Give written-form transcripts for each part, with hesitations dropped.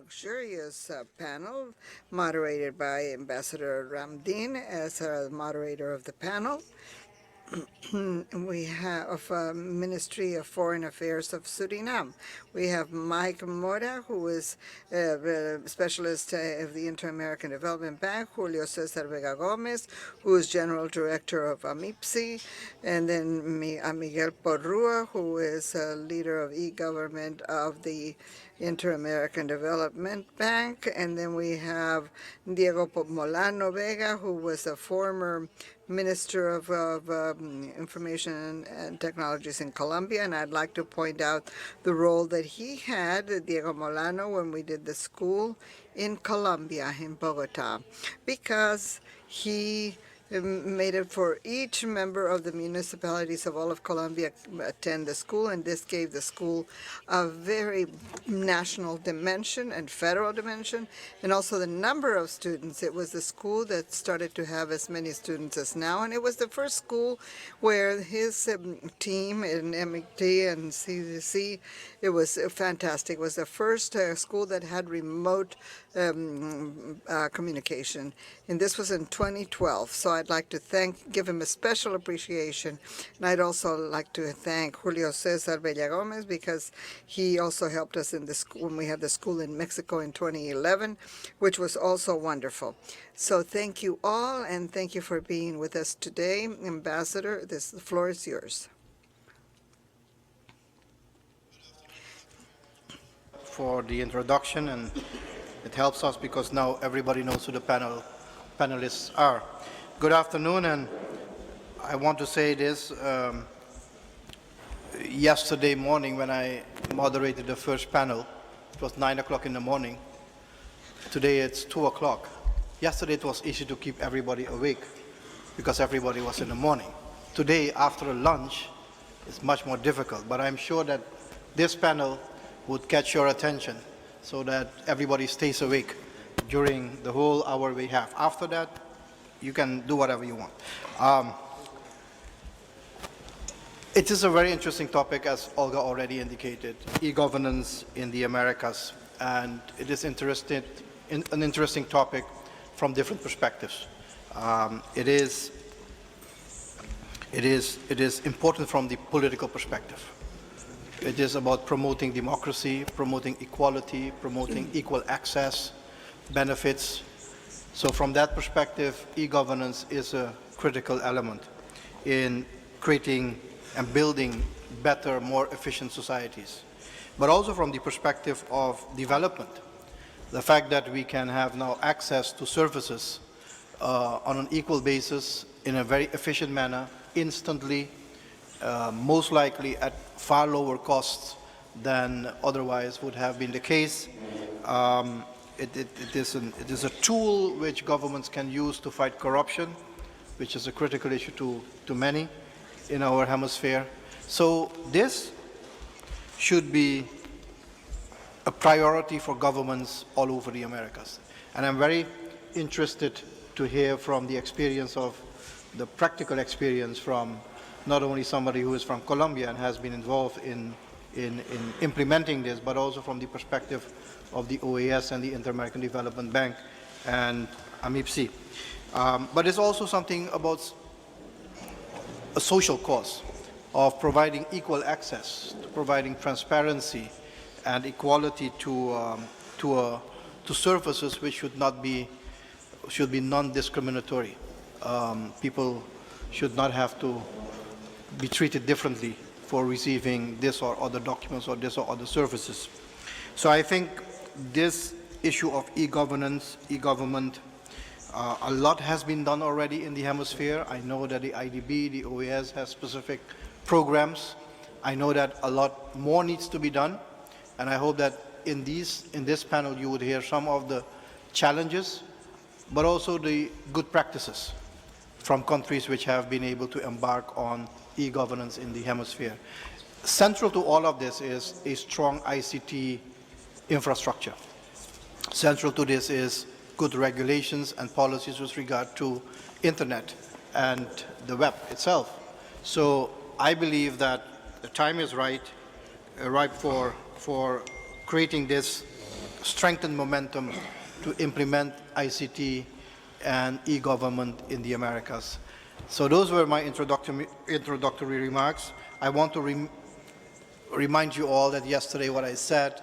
luxurious panel moderated by Ambassador Ramdin as moderator of the panel. We have Ministry of Foreign Affairs of Suriname. We have Mike Mora, who is specialist of the Inter-American Development Bank, Julio César Vega Gomez, who is General Director of AMIPCI, and then Miguel Porrua, who is leader of e-government of the Inter-American Development Bank, and then we have Diego Molano Vega, who was a former Minister of Information and Technologies in Colombia, and I'd like to point out the role that he had, Diego Molano, when we did the school in Colombia, in Bogota, because he made it for each member of the municipalities of all of Colombia attend the school, and this gave the school a very national dimension and federal dimension, and also the number of students. It was the school that started to have as many students as now, and it was the first school where his team in AMIPCI and CDT, it was fantastic. It was the first school that had remote communication, and this was in 2012. So I'd like to give him a special appreciation, and I'd also like to thank Julio César Vega Gomez because he also helped us in the school when we had the school in Mexico in 2011, which was also wonderful. So thank you all, and thank you for being with us today. Ambassador, the floor is yours. For the introduction, and it helps us because now everybody knows who the panelists are. Good afternoon, and I want to say this. Yesterday morning when I moderated the first panel, it was 9 o'clock in the morning. Today it's 2 o'clock. Yesterday it was easy to keep everybody awake because everybody was in the morning. Today, after lunch, it's much more difficult, but I'm sure that this panel would catch your attention so that everybody stays awake during the whole hour we have. After that, you can do whatever you want. It is a very interesting topic, as Olga already indicated, e-governance in the Americas, and it is an interesting topic from different perspectives. It is important from the political perspective. It is about promoting democracy, promoting equality, promoting equal access, benefits. So from that perspective, e-governance is a critical element in creating and building better, more efficient societies. But also from the perspective of development, the fact that we can have now access to services on an equal basis in a very efficient manner, instantly, most likely at far lower costs than otherwise would have been the case. It is a tool which governments can use to fight corruption, which is a critical issue to many in our hemisphere. So this should be a priority for governments all over the Americas. And I'm very interested to hear from the experience of the practical experience from not only somebody who is from Colombia and has been involved in implementing this, but also from the perspective of the OAS and the Inter-American Development Bank and AMIPCI. But it's also something about a social cause of providing equal access, providing transparency and equality to services which should be non-discriminatory. People should not have to be treated differently for receiving this or other documents or this or other services. So I think this issue of e-governance, e-government, a lot has been done already in the hemisphere. I know that the IDB, the OAS has specific programs. I know that a lot more needs to be done, and I hope that in this panel you would hear some of the challenges, but also the good practices from countries which have been able to embark on e-governance in the hemisphere. Central to all of this is a strong ICT infrastructure. Central to this is good regulations and policies with regard to internet and the web itself. So I believe that the time is ripe for creating this strengthened momentum to implement ICT and e-government in the Americas. So those were my introductory remarks. I want to remind you all that yesterday what I said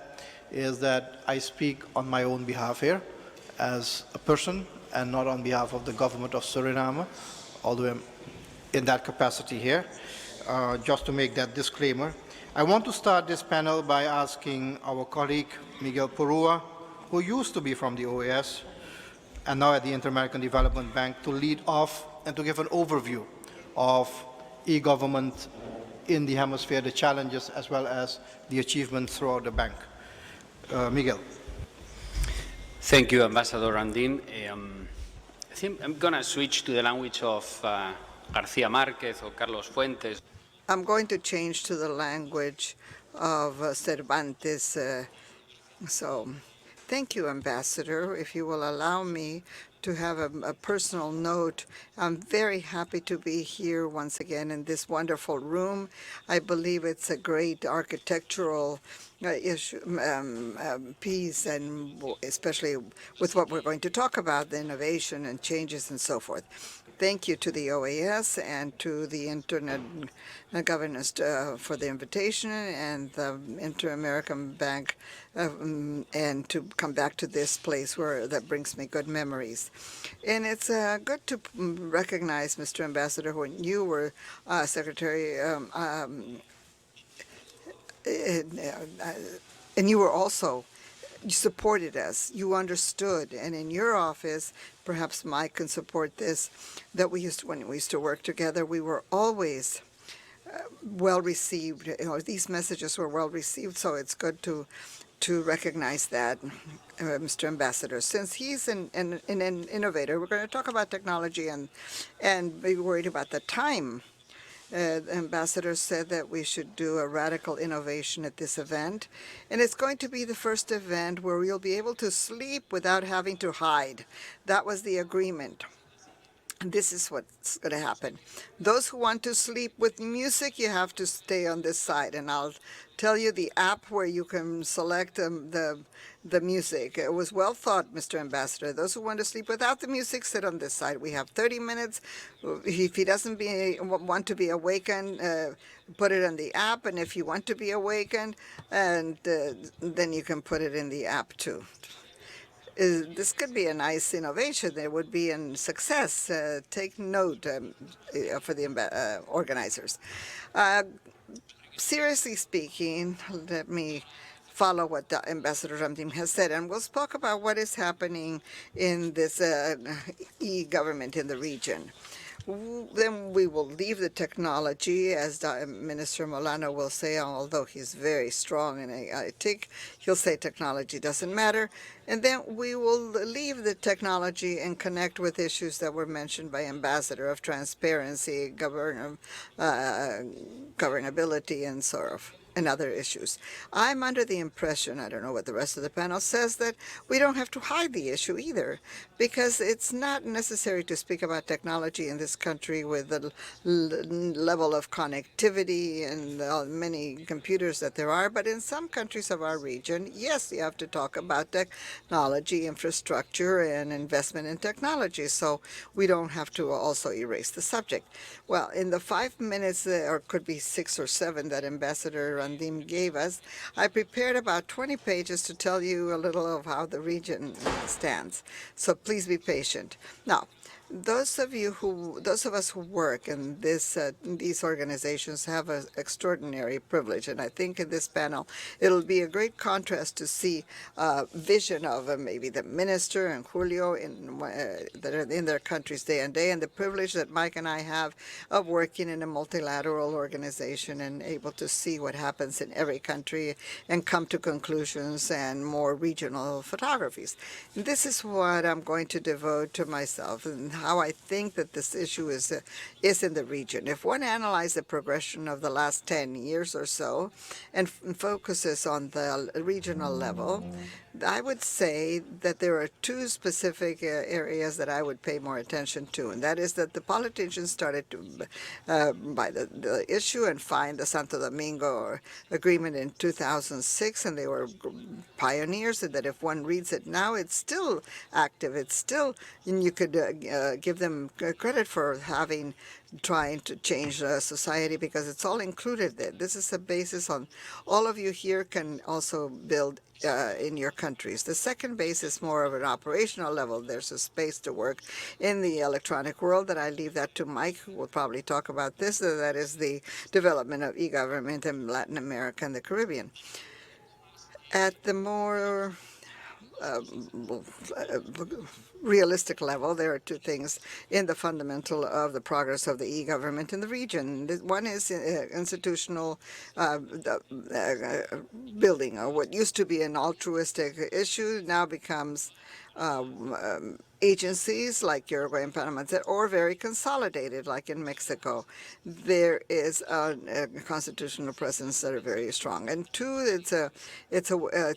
is that I speak on my own behalf here as a person and not on behalf of the government of Suriname, although I'm in that capacity here, just to make that disclaimer. I want to start this panel by asking our colleague, Miguel Porrua, who used to be from the OAS and now at the Inter-American Development Bank, to lead off and to give an overview of e-government in the hemisphere, the challenges as well as the achievements throughout the bank. Miguel. Thank you, Ambassador Ramdin. I think I'm going to switch to the language of García Márquez or Carlos Fuentes. I'm going to change to the language of Cervantes. So thank you, Ambassador. If you will allow me to have a personal note, I'm very happy to be here once again in this wonderful room. I believe it's a great architectural piece, and especially with what we're going to talk about, the innovation and changes and so forth. Thank you to the OAS and to the Internet Governance for the invitation, and the Inter-American Bank, and to come back to this place where that brings me good memories. And it's good to recognize, Mr. Ambassador, when you were Secretary, and you were also, you supported us, you understood, and in your office, perhaps Mike can support this, that when we used to work together, we were always well received. These messages were well received, so it's good to recognize that, Mr. Ambassador. Since he's an innovator, we're going to talk about technology and be worried about the time. The ambassador said that we should do a radical innovation at this event, and it's going to be the first event where we'll be able to sleep without having to hide. That was the agreement. This is what's going to happen. Those who want to sleep with music, you have to stay on this side, and I'll tell you the app where you can select the music. It was well thought, Mr. Ambassador. Those who want to sleep without the music, sit on this side. We have 30 minutes. If he doesn't want to be awakened, put it on the app, and if you want to be awakened, and then you can put it in the app too. This could be a nice innovation. It would be a success. Take note for the organizers. Seriously speaking, let me follow what the Ambassador Ramdin has said, and we'll talk about what is happening in this e-government in the region. Then we will leave the technology, as the Minister Molano will say, although he's very strong, and I think he'll say technology doesn't matter. And then we will leave the technology and connect with issues that were mentioned by Ambassador of transparency, governability, and sort of, and other issues. I'm under the impression, I don't know what the rest of the panel says, that we don't have to hide the issue either, because it's not necessary to speak about technology in this country with the level of connectivity and many computers that there are, but in some countries of our region, yes, you have to talk about technology, infrastructure, and investment in technology, so we don't have to also erase the subject. Well, in the 5 minutes, or could be 6 or 7, that Ambassador Ramdin gave us, I prepared about 20 pages to tell you a little of how the region stands. So please be patient. Now, those of us who work in these organizations have an extraordinary privilege, and I think in this panel it'll be a great contrast to see a vision of maybe the minister and Julio that are in their countries day and day, and the privilege that Mike and I have of working in a multilateral organization and able to see what happens in every country and come to conclusions and more regional photographies. And this is what I'm going to devote to myself, and how I think that this issue is in the region. If one analyzes the progression of the last 10 years or so and focuses on the regional level, I would say that there are two specific areas that I would pay more attention to, and that is that the politicians started to by the issue and find the Santo Domingo agreement in 2006, and they were pioneers, and that if one reads it now, it's still active. It's still, and you could give them credit for trying to change society, because it's all included there. This is a basis on all of you here can also build in your countries. The second base is more of an operational level. There's a space to work in the electronic world that I leave that to Mike, who will probably talk about this. That is the development of e-government in Latin America and the Caribbean. At the more realistic level, there are two things in the fundamental of the progress of the e-government in the region. One is institutional building, or what used to be an altruistic issue now becomes agencies like Uruguay and Panama, or very consolidated like in Mexico. There is a constitutional presence that are very strong. And two, it's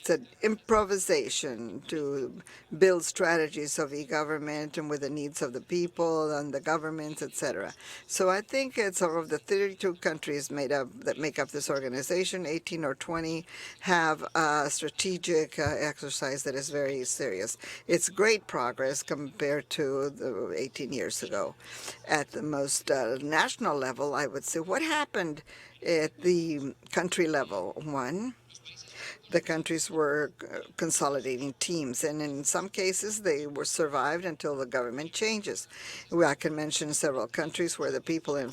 an improvisation to build strategies of e-government and with the needs of the people and the governments, etc. So I think it's of the 32 countries that make up this organization, 18 or 20 have a strategic exercise that is very serious. It's great progress compared to the 18 years ago. At the most national level, I would say, what happened at the country level? One, the countries were consolidating teams, and in some cases they were survived until the government changes. I can mention several countries where the people at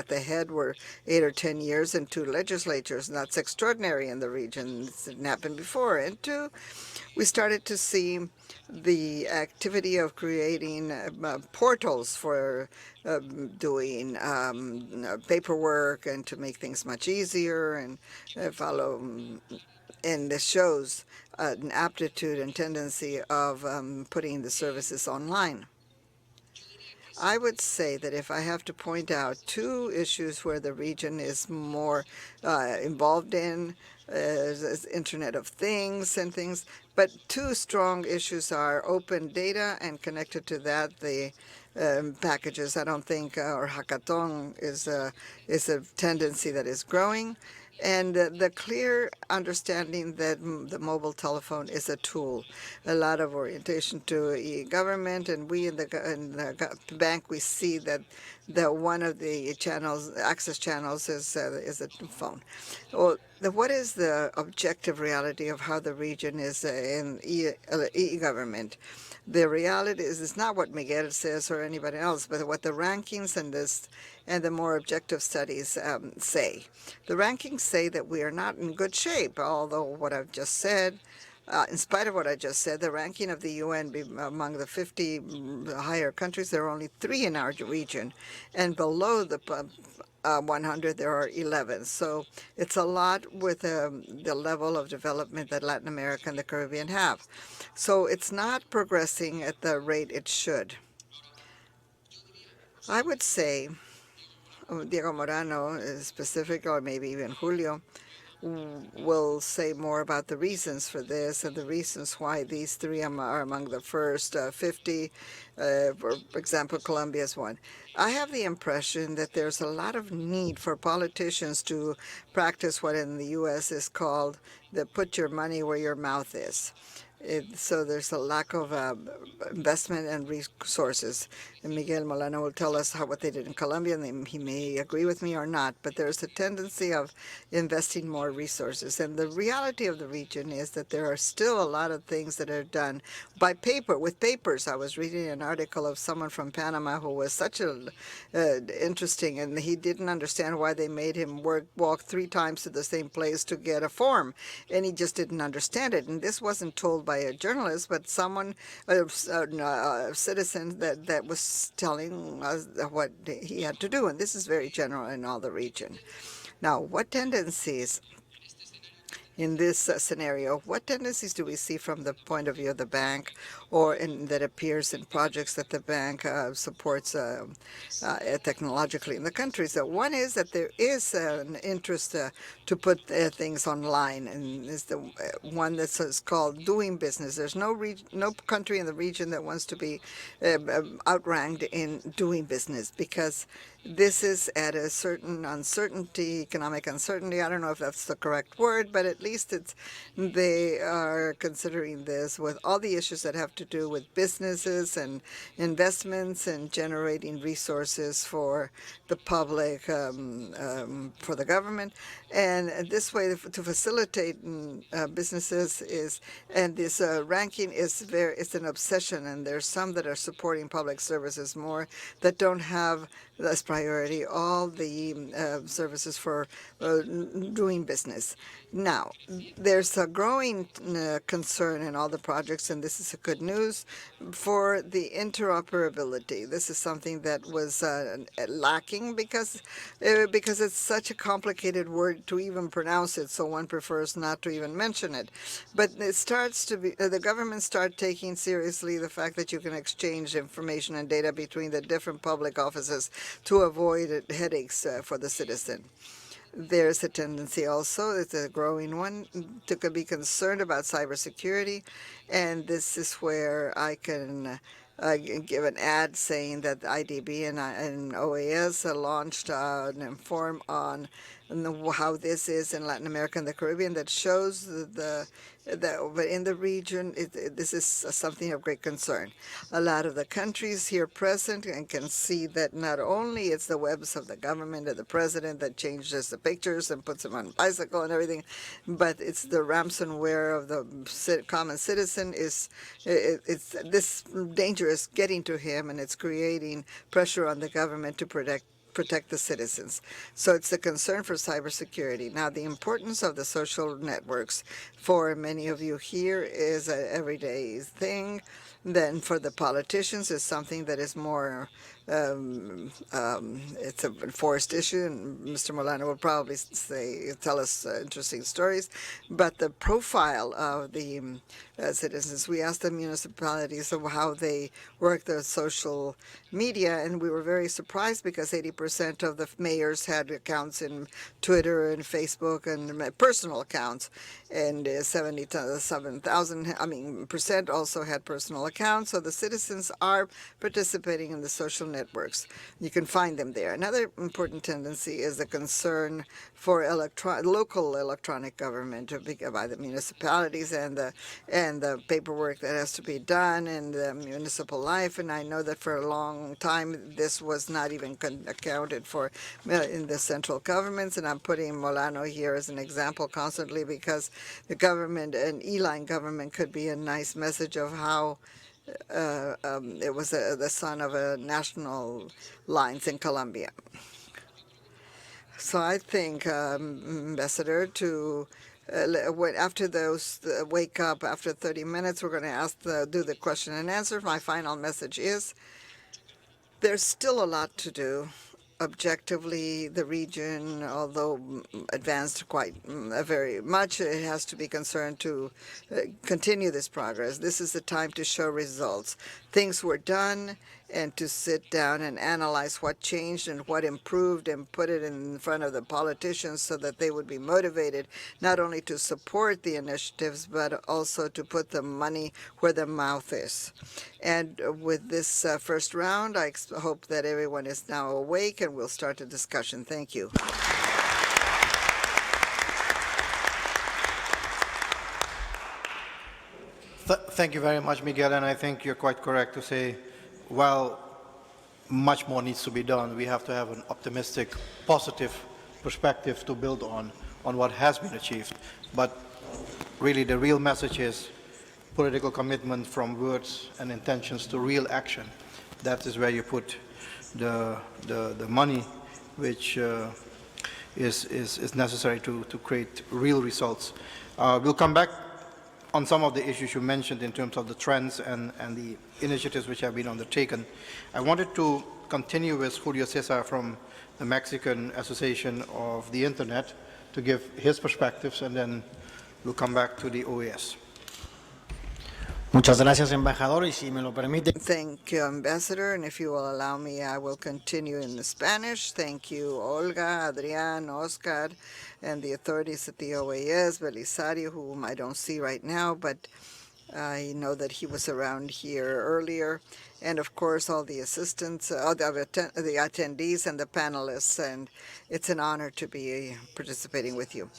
the head were 8 or 10 years in 2 legislatures, and that's extraordinary in the region. It didn't happen before. And two, we started to see the activity of creating portals for doing paperwork and to make things much easier and follow. And this shows an aptitude and tendency of putting the services online. I would say that if I have to point out 2 issues where the region is more involved in, is Internet of Things and things, but 2 strong issues are open data and connected to that the packages. I don't think, or hackathon is a tendency that is growing. And the clear understanding that the mobile telephone is a tool, a lot of orientation to e-government, and we in the bank, we see that one of the channels, access channels, is a phone. Well, what is the objective reality of how the region is in e-government? The reality is, it's not what Miguel says or anybody else, but what the rankings and the more objective studies say. The rankings say that we are not in good shape, although what I've just said, in spite of what I just said, the ranking of the UN among the 50 higher countries, there are only 3 in our region, and below the 100 there are 11. So it's a lot with the level of development that Latin America and the Caribbean have. So it's not progressing at the rate it should. I would say Diego Molano specific, or maybe even Julio, will say more about the reasons for this and the reasons why these 3 are among the first 50. For example, Colombia is one. I have the impression that there's a lot of need for politicians to practice what in the U.S. is called the put your money where your mouth is. So there's a lack of investment and resources. And Miguel Molano will tell us what they did in Colombia, and he may agree with me or not, but there's a tendency of investing more resources. And the reality of the region is that there are still a lot of things that are done by paper, with papers. I was reading an article of someone from Panama who was such interesting, and he didn't understand why they made him walk 3 times to the same place to get a form, and he just didn't understand it. And this wasn't told by a journalist, but someone, a citizen that was telling us what he had to do. And this is very general in all the region. Now, what tendencies in this scenario, what tendencies do we see from the point of view of the bank, or that appears in projects that the bank supports technologically in the country? So one is that there is an interest to put things online, and is the one that's called doing business. There's no country in the region that wants to be outranked in doing business, because this is at a certain uncertainty, economic uncertainty. I don't know if that's the correct word, but at least they are considering this with all the issues that have to do with businesses and investments and generating resources for the public, for the government. And this way, to facilitate businesses and this ranking it's an obsession, and there's some that are supporting public services more, that don't have as priority all the services for doing business. Now, there's a growing concern in all the projects, and this is a good news, for the interoperability. This is something that was lacking because it's such a complicated word to even pronounce it, so one prefers not to even mention it. But it starts to be, the government start taking seriously the fact that you can exchange information and data between the different public offices to avoid headaches for the citizen. There's a tendency also, it's a growing one, to be concerned about cybersecurity, and this is where I can give an ad saying that IDB and OAS launched an inform on how this is in Latin America and the Caribbean, that shows but in the region, this is something of great concern. A lot of the countries here present and can see that not only it's the webs of the government and the president that changes the pictures and puts them on a bicycle and everything, but it's the ransomware of the common citizen. It's this danger is getting to him, and it's creating pressure on the government to protect the citizens. So it's a concern for cybersecurity. Now, the importance of the social networks for many of you here is an everyday thing. Then for the politicians, it's something that is more, it's a enforced issue, and Mr. Molano will probably tell us interesting stories. But the profile of the citizens, we asked the municipalities of how they work the social media, and we were very surprised because 80% of the mayors had accounts in Twitter and Facebook and personal accounts, and 77,000% also had personal accounts. So the citizens are participating in the social networks. You can find them there. Another important tendency is the concern for local electronic government by the municipalities and the paperwork that has to be done in the municipal life. And I know that for a long time this was not even accounted for in the central governments. And I'm putting Molano here as an example constantly, because the government, an E-line government, could be a nice message of how it was the son of a national lines in Colombia. So I think, Ambassador, after those wake up after 30 minutes, we're going to do the question and answer. My final message is there's still a lot to do. Objectively, the region, although advanced quite very much, it has to be concerned to continue this progress. This is the time to show results. Things were done, and to sit down and analyze what changed and what improved and put it in front of the politicians so that they would be motivated not only to support the initiatives but also to put the money where the mouth is. And with this first round, I hope that everyone is now awake and we'll start the discussion. Thank you. Thank you very much, Miguel, and I think you're quite correct to say, while much more needs to be done, we have to have an optimistic, positive perspective to build on what has been achieved. But really the real message is political commitment from words and intentions to real action. That is where you put the money which is necessary to create real results. We'll come back on some of the issues you mentioned in terms of the trends and the initiatives which have been undertaken. I wanted to continue with Julio César from the Mexican Association of the Internet to give his perspectives, and then will come back to the OAS. Muchas gracias, embajador, y si me lo permite. Thank you, Ambassador, and if you will allow me, I will continue in the Spanish. Thank you, Olga, Adrian, Oscar, and the authorities at the OAS, Belisario, whom I don't see right now, but I know that he was around here earlier, and of course all the assistants, the attendees and the panelists, and it's an honor to be participating with you.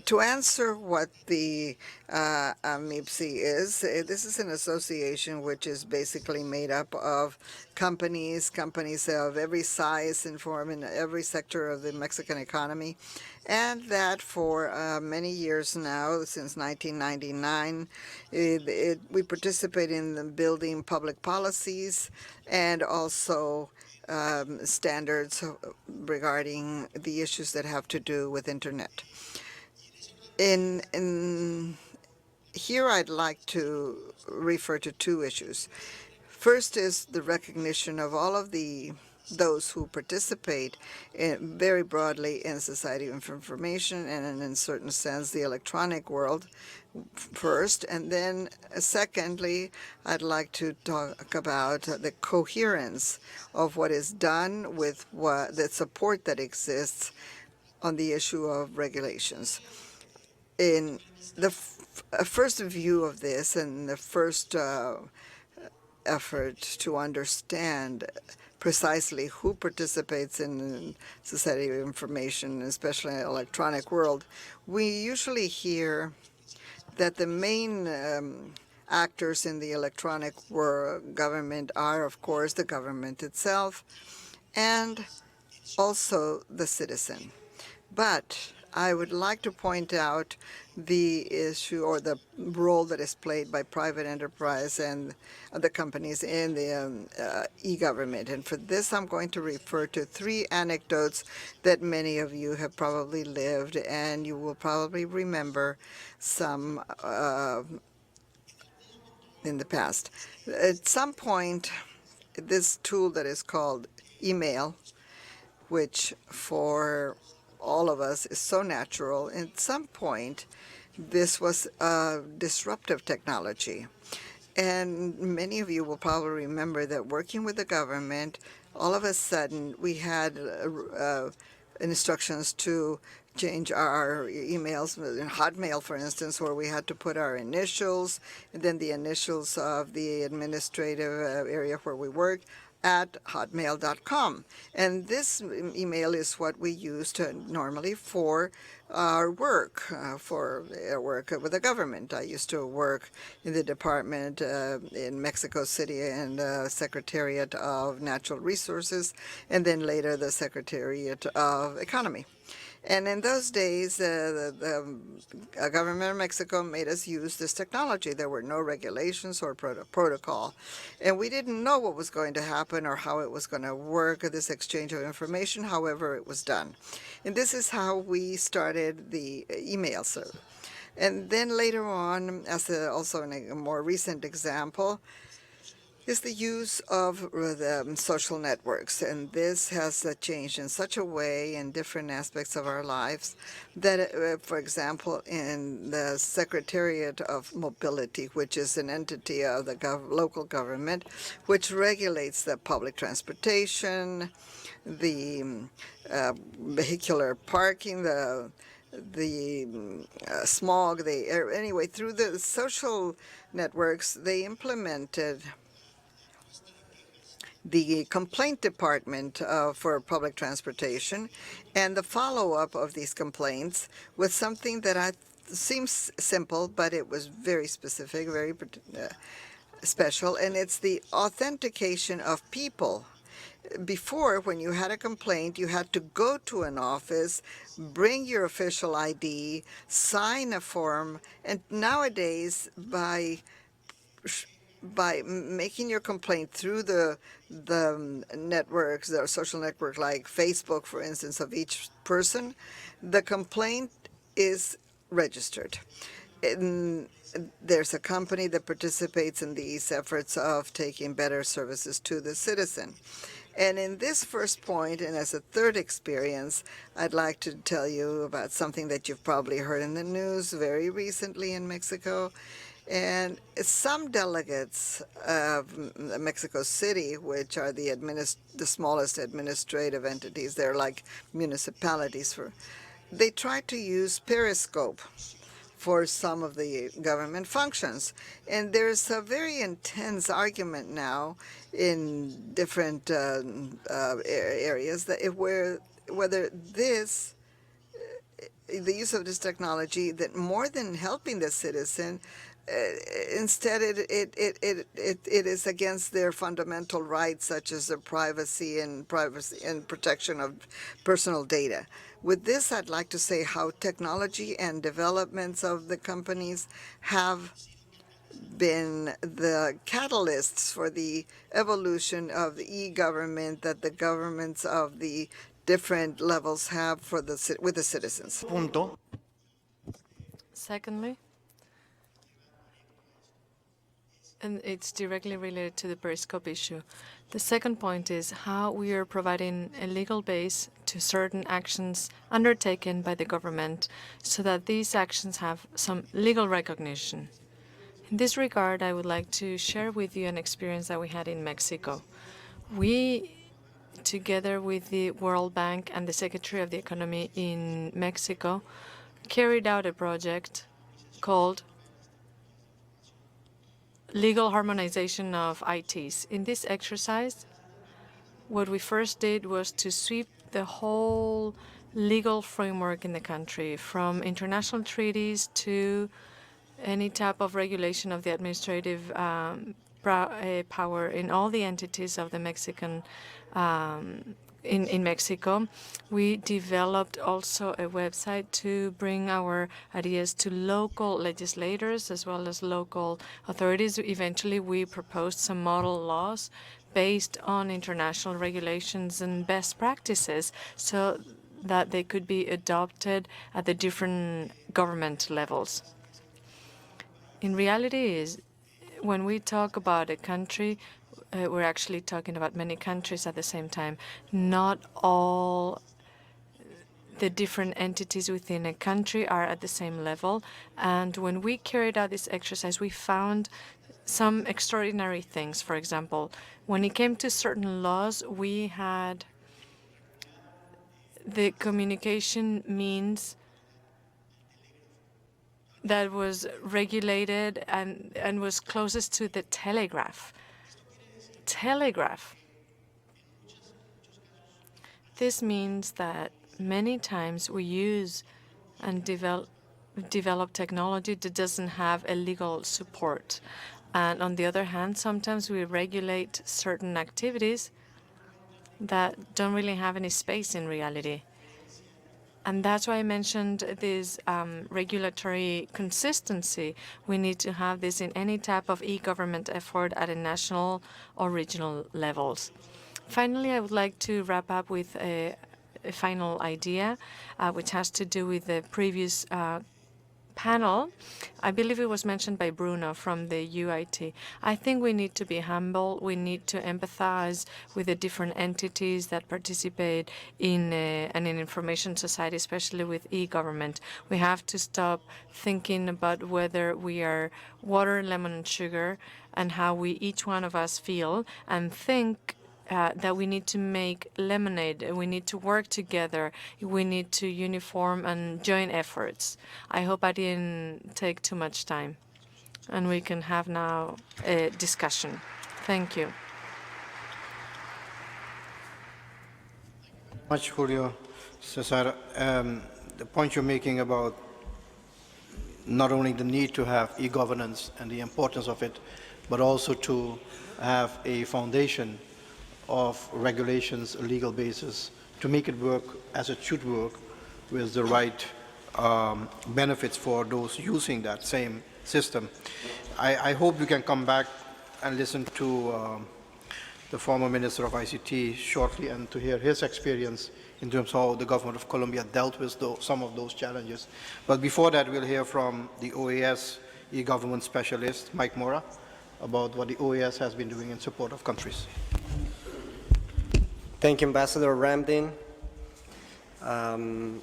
To answer what the AMIPCI is, this is an association which is basically made up of companies of every size and form in every sector of the Mexican economy, and that for many years now, since 1999, we participate in the building public policies and also standards regarding the issues that have to do with Internet. Here I'd like to refer to two issues. First is the recognition of all of those who participate very broadly in society of information and in a certain sense the electronic world first, and then secondly I'd like to talk about the coherence of what is done with the support that exists on the issue of regulations. In the first view of this and the first effort to understand precisely who participates in society of information, especially in the electronic world, we usually hear that the main actors in the electronic government are, of course, the government itself and also the citizen. But I would like to point out the issue or the role that is played by private enterprise and the companies in the e-government. And for this, I'm going to refer to three anecdotes that many of you have probably lived, and you will probably remember some in the past. At some point, this tool that is called email, which for all of us is so natural, at some point this was a disruptive technology. And many of you will probably remember that working with the government, all of a sudden we had instructions to change our emails, in Hotmail, for instance, where we had to put our initials and then the initials of the administrative area where we work at hotmail.com. And this email is what we use normally for our work, with the government. I used to work in the department in Mexico City and Secretariat of Natural Resources, and then later the Secretariat of Economy. And in those days, the government of Mexico made us use this technology. There were no regulations or protocol. And we didn't know what was going to happen or how it was going to work, this exchange of information. However, it was done. And this is how we started the email server. And then later on, as also in a more recent example, is the use of the social networks. And this has changed in such a way in different aspects of our lives that, for example, in the Secretariat of Mobility, which is an entity of the local government, which regulates the public transportation, the vehicular parking, the smog, the air. Anyway, through the social networks, they implemented the complaint department for public transportation, and the follow-up of these complaints was something that seems simple, but it was very specific, very special, and it's the authentication of people. Before, when you had a complaint, you had to go to an office, bring your official ID, sign a form, and nowadays, by making your complaint through the networks, the social network like Facebook, for instance, of each person, the complaint is registered. There's a company that participates in these efforts of taking better services to the citizen. And in this first point, and as a third experience, I'd like to tell you about something that you've probably heard in the news very recently in Mexico. And some delegates of Mexico City, which are the smallest administrative entities, they're like municipalities, they try to use Periscope for some of the government functions. And there's a very intense argument now in different areas that whether the use of this technology, that more than helping the citizen, instead it is against their fundamental rights, such as their privacy and protection of personal data. With this, I'd like to say how technology and developments of the companies have been the catalysts for the evolution of the e-government that the governments of the different levels have with the citizens. Punto. Secondly, and it's directly related to the Periscope issue. The second point is how we are providing a legal base to certain actions undertaken by the government so that these actions have some legal recognition. In this regard, I would like to share with you an experience that we had in Mexico. We, together with the World Bank and the Secretary of the Economy in Mexico, carried out a project called Legal Harmonization of ITs. In this exercise, what we first did was to sweep the whole legal framework in the country, from international treaties to any type of regulation of the administrative power in all the entities of the Mexican in Mexico. We developed also a website to bring our ideas to local legislators as well as local authorities. Eventually, we proposed some model laws based on international regulations and best practices so that they could be adopted at the different government levels. In reality, when we talk about a country, we're actually talking about many countries at the same time. Not all the different entities within a country are at the same level. And when we carried out this exercise, we found some extraordinary things. For example, when it came to certain laws, we had the communication means that was regulated and was closest to the telegraph. This means that many times we use and develop technology that doesn't have a legal support. And on the other hand, sometimes we regulate certain activities that don't really have any space in reality. And that's why I mentioned this regulatory consistency. We need to have this in any type of e-government effort at a national or regional levels. Finally, I would like to wrap up with a final idea, which has to do with the previous panel. I believe it was mentioned by Bruno from the UIT. I think we need to be humble. We need to empathize with the different entities that participate in an information society, especially with e-government. We have to stop thinking about whether we are water, lemon, and sugar, and how we each one of us feel, and think that we need to make lemonade. We need to work together. We need to uniform and join efforts. I hope I didn't take too much time. And we can have now a discussion. Thank you. Much, Julio. César, the point you're making about not only the need to have e-governance and the importance of it, but also to have a foundation of regulations, a legal basis, to make it work as it should work with the right benefits for those using that same system. I hope you can come back and listen to the former Minister of ICT shortly and to hear his experience in terms of how the government of Colombia dealt with some of those challenges. But before that, we'll hear from the OAS e-government specialist, Mora, about what the OAS has been doing in support of countries. Thank you, Ambassador Ramdin. I'm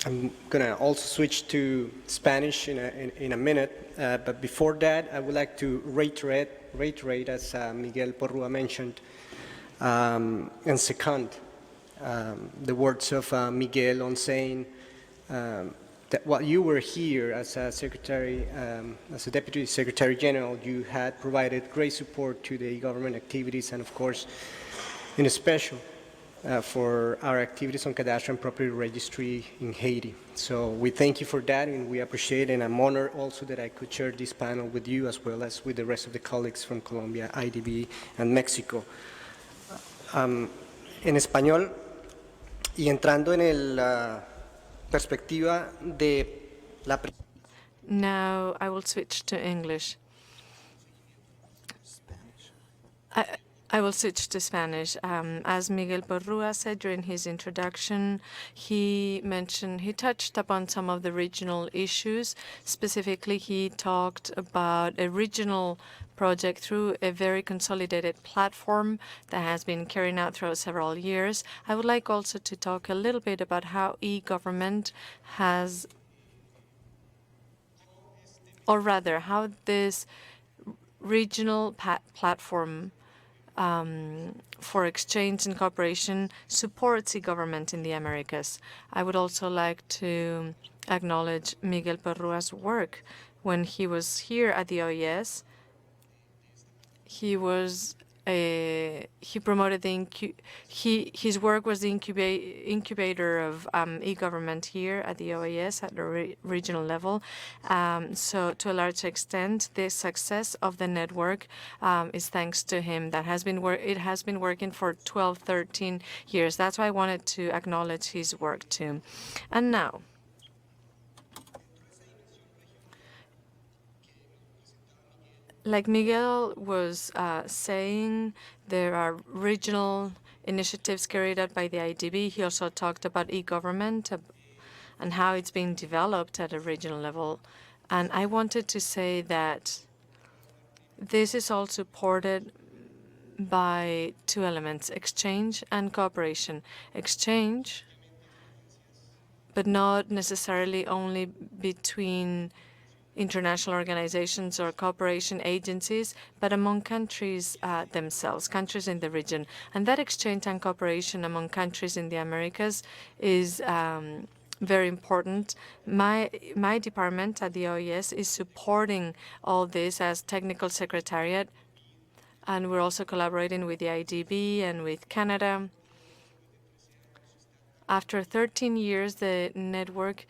going to also switch to Spanish in a minute, but before that, I would like to reiterate as Miguel Porrua mentioned, and second the words of Miguel on saying that while you were here as a secretary, as a Deputy Secretary General, you had provided great support to the government activities and, of course, in special for our activities on cadastral and property registry in Haiti. So we thank you for that, and we appreciate it, and I'm honored also that I could share this panel with you as well as with the rest of the colleagues from Colombia, IDB, and Mexico. En español, y entrando en la perspectiva de la... Now I will switch to English. I will switch to Spanish. As Miguel Porrua said during his introduction, he touched upon some of the regional issues. Specifically, he talked about a regional project through a very consolidated platform that has been carried out throughout several years. I would like also to talk a little bit about how e-government has, or rather, how this regional platform for exchange and cooperation supports e-government in the Americas. I would also like to acknowledge Miguel Porrua's work. When he was here at the OES, he promoted his work was the incubator of e-government here at the OAS at the regional level. So to a large extent, the success of the network is thanks to him. It has been working for 12, 13 years. That's why I wanted to acknowledge his work too. And now, like Miguel was saying, there are regional initiatives carried out by the IDB. He also talked about e-government and how it's being developed at a regional level. And I wanted to say that this is all supported by two elements, exchange and cooperation. Exchange, but not necessarily only between international organizations or cooperation agencies, but among countries themselves, countries in the region. And that exchange and cooperation among countries in the Americas is very important. My department at the OES is supporting all this as technical secretariat, and we're also collaborating with the IDB and with Canada. After 13 years, the network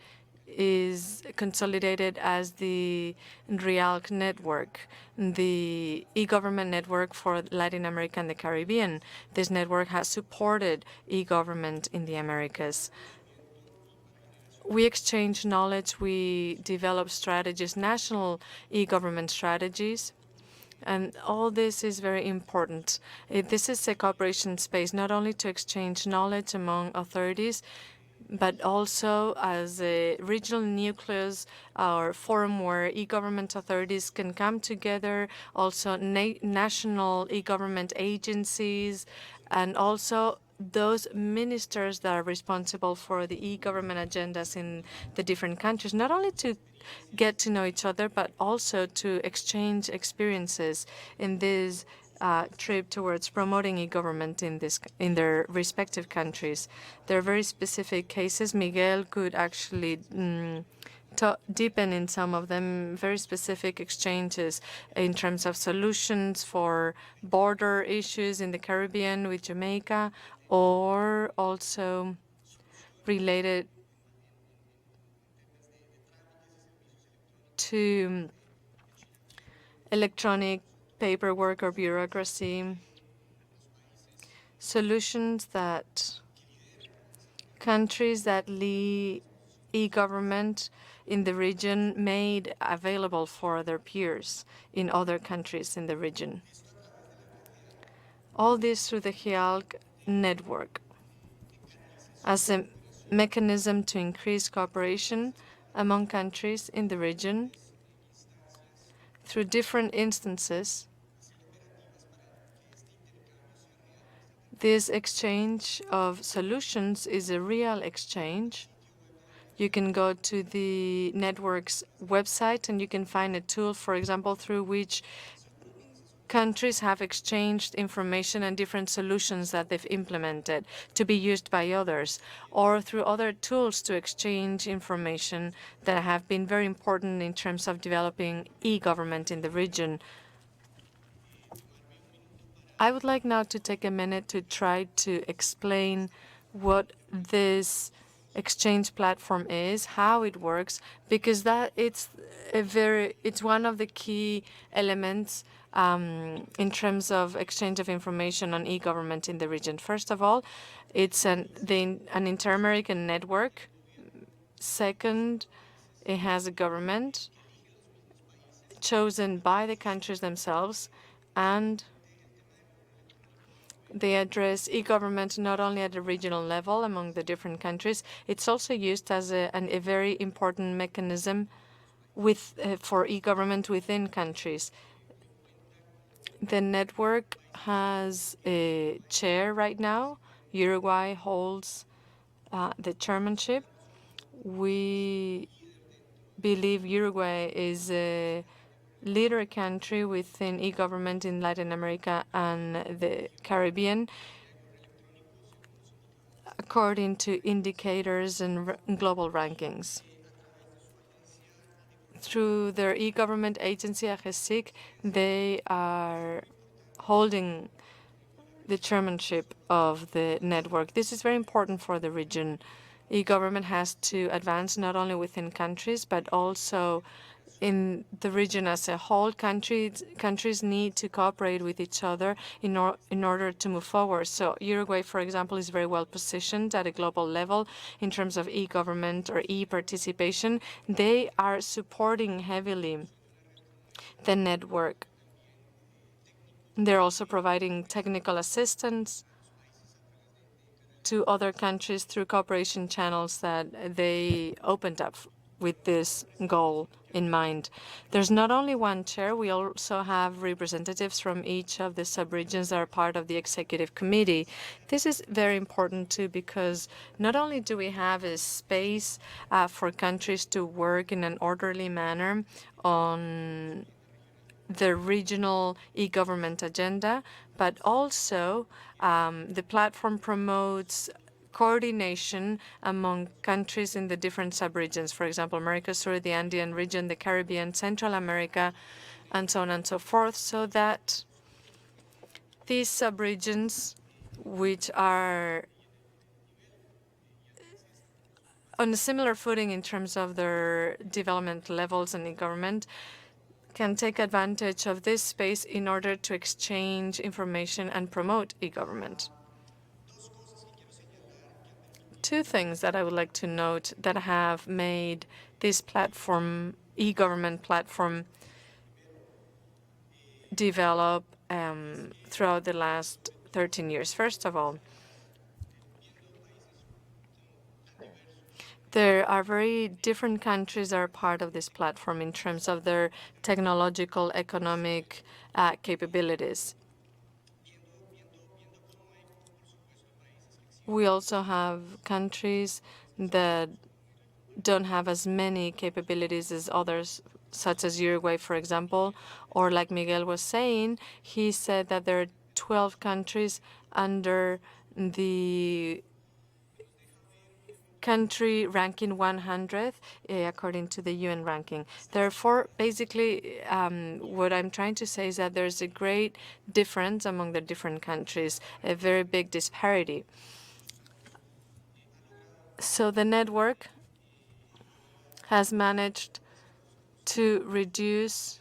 is consolidated as the REALC network, the e-government network for Latin America and the Caribbean. This network has supported e-government in the Americas. We exchange knowledge, we develop strategies, national e-government strategies, and all this is very important. This is a cooperation space, not only to exchange knowledge among authorities, but also as a regional nucleus or forum where e-government authorities can come together, also national e-government agencies, and also those ministers that are responsible for the e-government agendas in the different countries, not only to get to know each other, but also to exchange experiences in this trip towards promoting e-government in their respective countries. There are very specific cases. Miguel could actually deepen in some of them, very specific exchanges in terms of solutions for border issues in the Caribbean with Jamaica, or also related to electronic paperwork or bureaucracy, solutions that countries that lead e-government in the region made available for their peers in other countries in the region. All this through the REALC network as a mechanism to increase cooperation among countries in the region through different instances. This exchange of solutions is a real exchange. You can go to the network's website and you can find a tool, for example, through which countries have exchanged information and different solutions that they've implemented to be used by others, or through other tools to exchange information that have been very important in terms of developing e-government in the region. I would like now to take a minute to try to explain what this exchange platform is, how it works, because it's one of the key elements in terms of exchange of information on e-government in the region. First of all, it's an inter-American network. Second, it has a government chosen by the countries themselves, and they address e-government not only at a regional level among the different countries, it's also used as a very important mechanism for e-government within countries. The network has a chair right now. Uruguay holds the chairmanship. We believe Uruguay is a leader country within e-government in Latin America and the Caribbean, according to indicators and global rankings. Through their e-government agency, AGESIC, they are holding the chairmanship of the network. This is very important for the region. E-government has to advance not only within countries, but also in the region as a whole. Countries need to cooperate with each other in order to move forward. So Uruguay, for example, is very well positioned at a global level in terms of e-government or e-participation. They are supporting heavily the network. They're also providing technical assistance to other countries through cooperation channels that they opened up with this goal in mind. There's not only one chair, we also have representatives from each of the subregions that are part of the executive committee. This is very important too, because not only do we have a space for countries to work in an orderly manner on the regional e-government agenda, but also the platform promotes coordination among countries in the different subregions, for example, Mercosur, the Andean region, the Caribbean, Central America, and so on and so forth, so that these subregions, which are on a similar footing in terms of their development levels and e-government, can take advantage of this space in order to exchange information and promote e-government. Two things that I would like to note that have made this platform, e-government platform, develop throughout the last 13 years. First of all, there are very different countries that are part of this platform in terms of their technological, economic capabilities. We also have countries that don't have as many capabilities as others, such as Uruguay, for example, or like Miguel was saying, he said that there are 12 countries under the country ranking 100, according to the UN ranking. Therefore, basically, what I'm trying to say is that there's a great difference among the different countries, a very big disparity. So the network has managed to reduce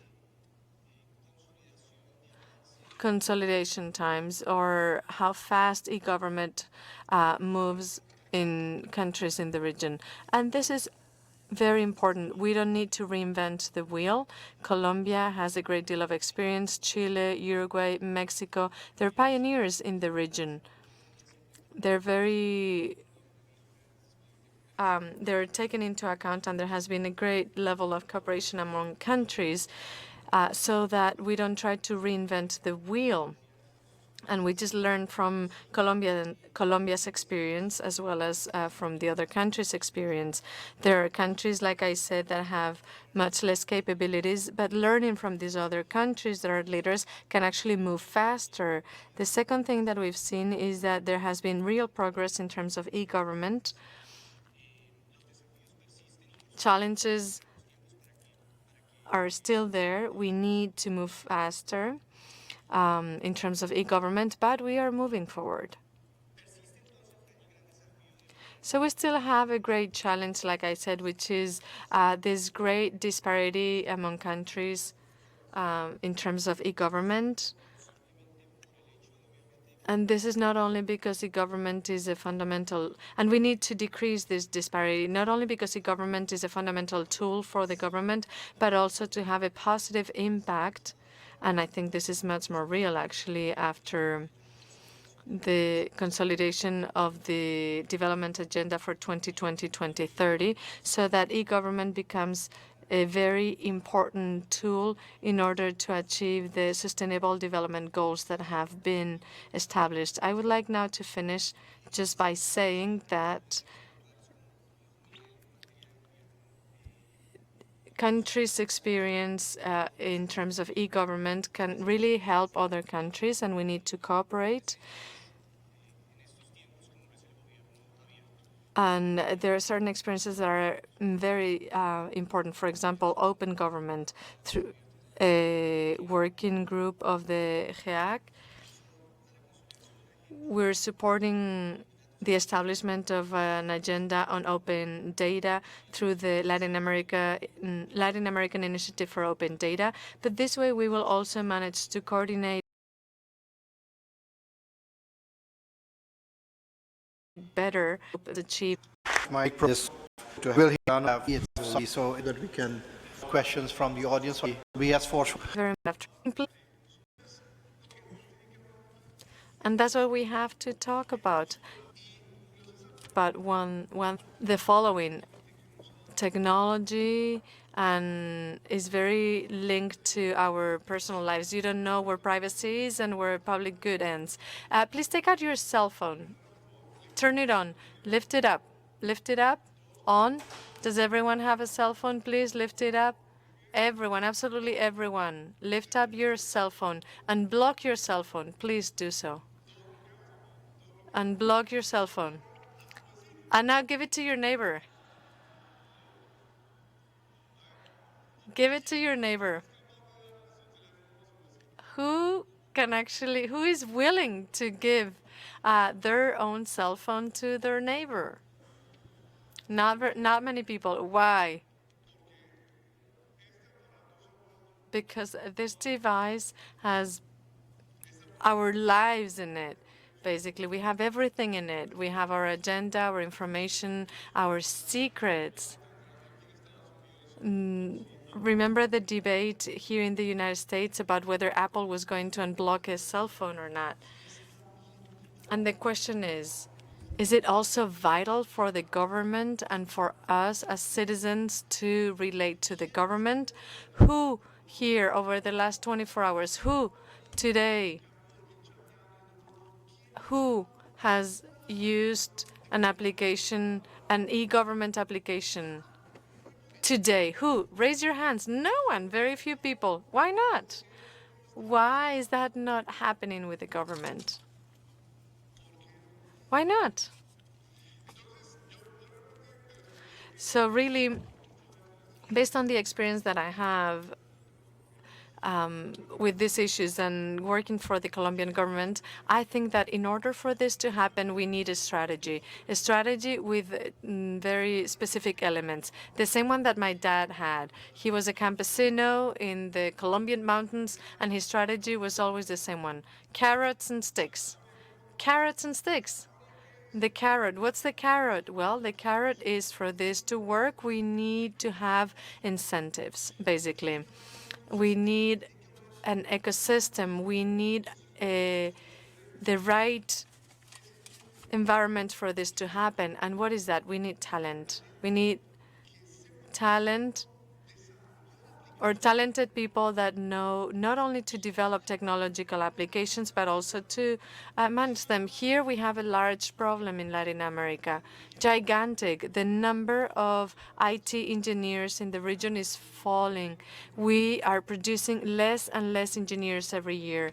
consolidation times, or how fast e-government moves in countries in the region. And this is very important. We don't need to reinvent the wheel. Colombia has a great deal of experience. Chile, Uruguay, Mexico, they're pioneers in the region. They're taken into account, and there has been a great level of cooperation among countries so that we don't try to reinvent the wheel. And we just learned from Colombia's experience as well as from the other countries' experience. There are countries, like I said, that have much less capabilities, but learning from these other countries that are leaders can actually move faster. The second thing that we've seen is that there has been real progress in terms of e-government. Challenges are still there. We need to move faster in terms of e-government, but we are moving forward. So we still have a great challenge, like I said, which is this great disparity among countries in terms of e-government. And this is not only because e-government is a fundamental, and we need to decrease this disparity, not only because e-government is a fundamental tool for the government, but also to have a positive impact. And I think this is much more real, actually, after the consolidation of the development agenda for 2020-2030, so that e-government becomes a very important tool in order to achieve the sustainable development goals that have been established. I would like now to finish just by saying that countries' experience in terms of e-government can really help other countries, and we need to cooperate. And there are certain experiences that are very important. For example, open government through a working group of the GEAC. We're supporting the establishment of an agenda on open data through the Latin American Initiative for Open Data. But this way, we will also manage to coordinate better to achieve. My purpose to will have it so that we can questions from the audience. We ask for. And that's what we have to talk about. But the following technology and is very linked to our personal lives. You don't know where privacy is and where public good ends. Please take out your cell phone. Turn it on. Lift it up. Lift it up. On. Does everyone have a cell phone? Please lift it up. Everyone, absolutely everyone. Lift up your cell phone. Unblock your cell phone. Please do so. Unblock your cell phone. And now give it to your neighbor. Give it to your neighbor. Who is willing to give their own cell phone to their neighbor? Not many people. Why? Because this device has our lives in it. Basically, we have everything in it. We have our agenda, our information, our secrets. Remember the debate here in the United States about whether Apple was going to unblock his cell phone or not? And the question is it also vital for the government and for us as citizens to relate to the government? Who here over the last 24 hours, who today, who has used an application, an e-government application today? Who? Raise your hands. No one. Very few people. Why not? Why is that not happening with the government? Why not? So really, based on the experience that I have with these issues and working for the Colombian government, I think that in order for this to happen, we need a strategy with very specific elements. The same one that my dad had. He was a campesino in the Colombian mountains, and his strategy was always the same one: carrots and sticks. Carrots and sticks. The carrot. What's the carrot? Well, the carrot is for this to work, we need to have incentives, basically. We need an ecosystem. We need the right environment for this to happen. And what is that? We need talent. We need talent or talented people that know not only to develop technological applications, but also to manage them. Here we have a large problem in Latin America, gigantic. The number of IT engineers in the region is falling. We are producing less and less engineers every year.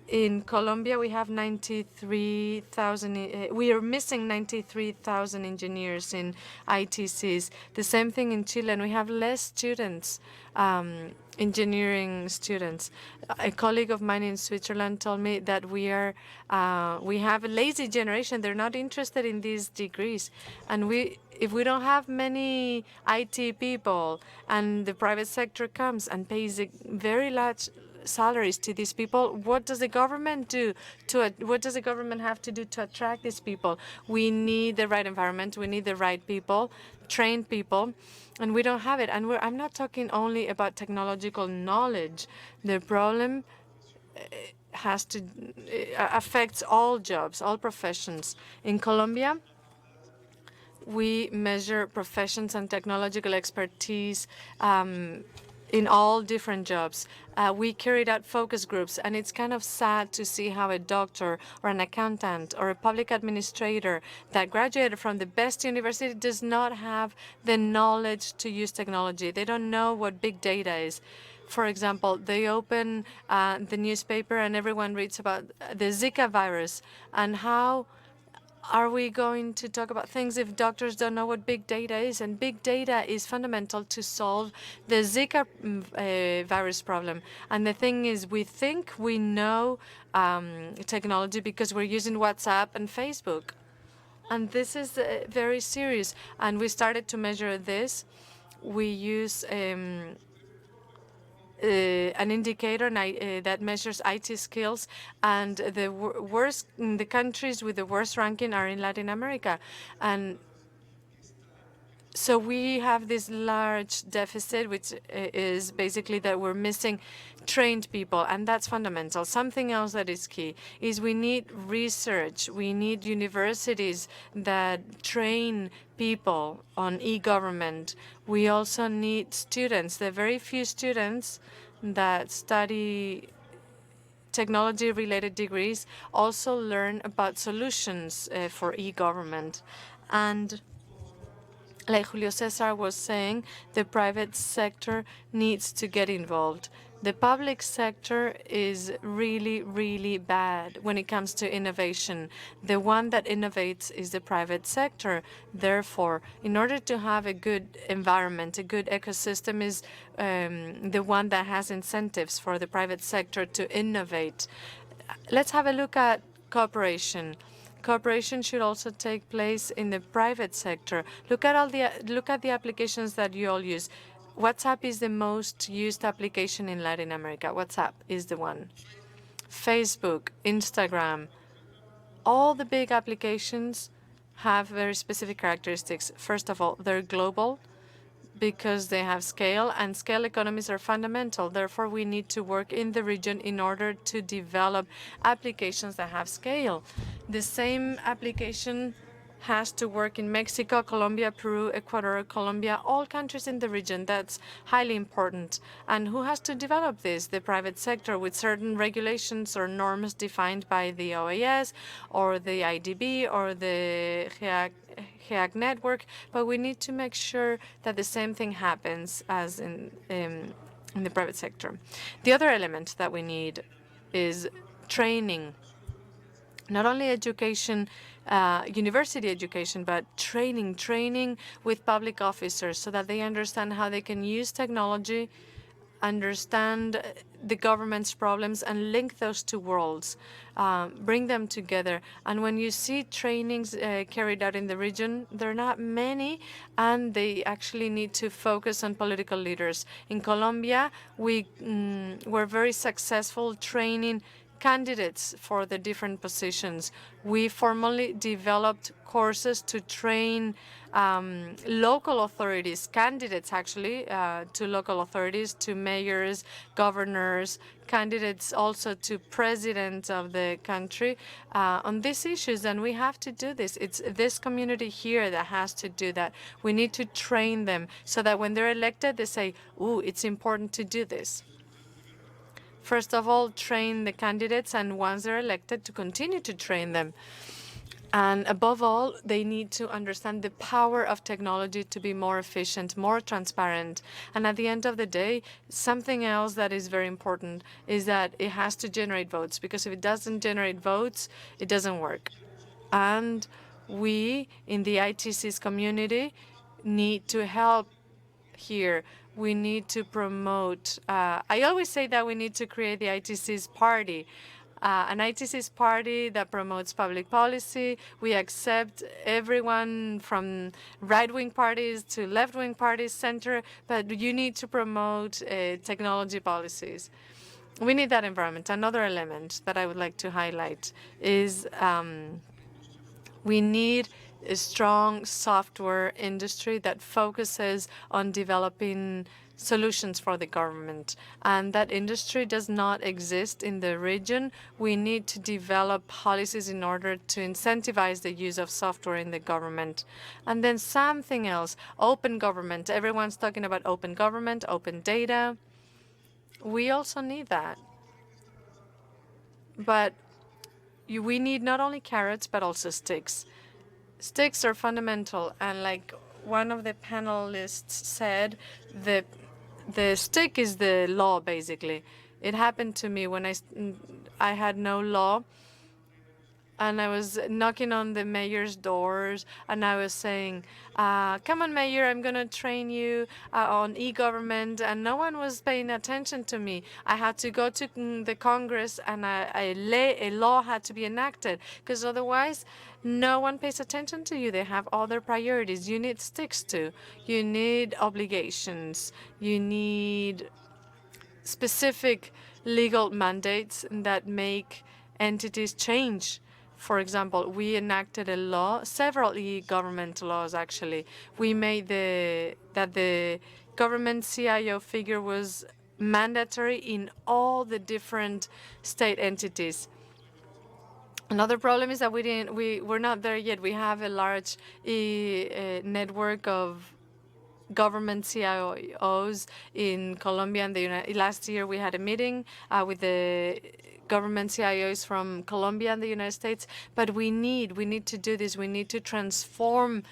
In Colombia, we have 93,000. We are missing 93,000 engineers in ITCs. The same thing in Chile, and we have less students, engineering students. A colleague of mine in Switzerland told me that we have a lazy generation. They're not interested in these degrees, and if we don't have many IT people, and the private sector comes and pays a very large salaries to these people, what does the government do what does the government have to do to attract these people? We need the right environment, we need the right people, trained people, and we don't have it. And I'm not talking only about technological knowledge. The problem affects all jobs, all professions. In Colombia, we measure professions and technological expertise in all different jobs. We carried out focus groups, and it's kind of sad to see how a doctor or an accountant or a public administrator that graduated from the best university does not have the knowledge to use technology. They don't know what big data is. For example, they open the newspaper and everyone reads about the Zika virus, and how are we going to talk about things if doctors don't know what big data is? And big data is fundamental to solve the Zika virus problem. And the thing is, we think we know technology because we're using WhatsApp and Facebook. And this is very serious. And we started to measure this. We use an indicator that measures IT skills, and the countries with the worst ranking are in Latin America. And so we have this large deficit, which is basically that we're missing trained people, and that's fundamental. Something else that is key is we need research. We need universities that train people on e-government. We also need students. The very few students that study technology-related degrees also learn about solutions for e-government. And like Julio César was saying, the private sector needs to get involved. The public sector is really, really bad when it comes to innovation. The one that innovates is the private sector. Therefore, in order to have a good environment, a good ecosystem is the one that has incentives for the private sector to innovate. Let's have a look at cooperation. Cooperation should also take place in the private sector. Look at the applications that you all use. WhatsApp is the most used application in Latin America. WhatsApp is the one. Facebook, Instagram, all the big applications have very specific characteristics. First of all, they're global because they have scale, and scale economies are fundamental. Therefore, we need to work in the region in order to develop applications that have scale. The same application has to work in Mexico, Colombia, Peru, Ecuador, Colombia, all countries in the region. That's highly important. And who has to develop this? The private sector, with certain regulations or norms defined by the OAS or the IDB or the GEAC network. But we need to make sure that the same thing happens as in the private sector. The other element that we need is training. Not only education, university education, but training with public officers so that they understand how they can use technology, understand the government's problems, and link those two worlds, bring them together. And when you see trainings carried out in the region, they're not many, and they actually need to focus on political leaders. In Colombia, we were very successful training candidates for the different positions. We formally developed courses to train local authorities, candidates actually, to local authorities, to mayors, governors, candidates also to president of the country on these issues. And we have to do this. It's this community here that has to do that. We need to train them so that when they're elected, they say, ooh, it's important to do this. First of all, train the candidates, and once they're elected, to continue to train them. And above all, they need to understand the power of technology to be more efficient, more transparent. And at the end of the day, something else that is very important is that it has to generate votes, because if it doesn't generate votes, it doesn't work. And we in the ITC's community need to help here. We need to promote, I always say that we need to create the ITC's party. An ITC's party that promotes public policy. We accept everyone from right-wing parties to left-wing parties, center, but you need to promote technology policies. We need that environment. Another element that I would like to highlight is we need a strong software industry that focuses on developing solutions for the government. And that industry does not exist in the region. We need to develop policies in order to incentivize the use of software in the government. And then something else, open government. Everyone's talking about open government, open data. We also need that. But we need not only carrots, but also sticks. Sticks are fundamental, and like one of the panelists said, the stick is the law, basically. It happened to me when I had no law, and I was knocking on the mayor's doors, and I was saying, come on, mayor, I'm going to train you on e-government, and no one was paying attention to me. I had to go to the Congress, and a law had to be enacted, because otherwise no one pays attention to you. They have other priorities. You need sticks too. You need obligations. You need specific legal mandates that make entities change. For example, we enacted a law, several e-government laws actually. We made that the government CIO figure was mandatory in all the different state entities. Another problem is that we're not there yet. We have a large network of government CIOs in Colombia and the last year we had a meeting with the government CIOs from Colombia and the United States. But we need to do this. We need to transform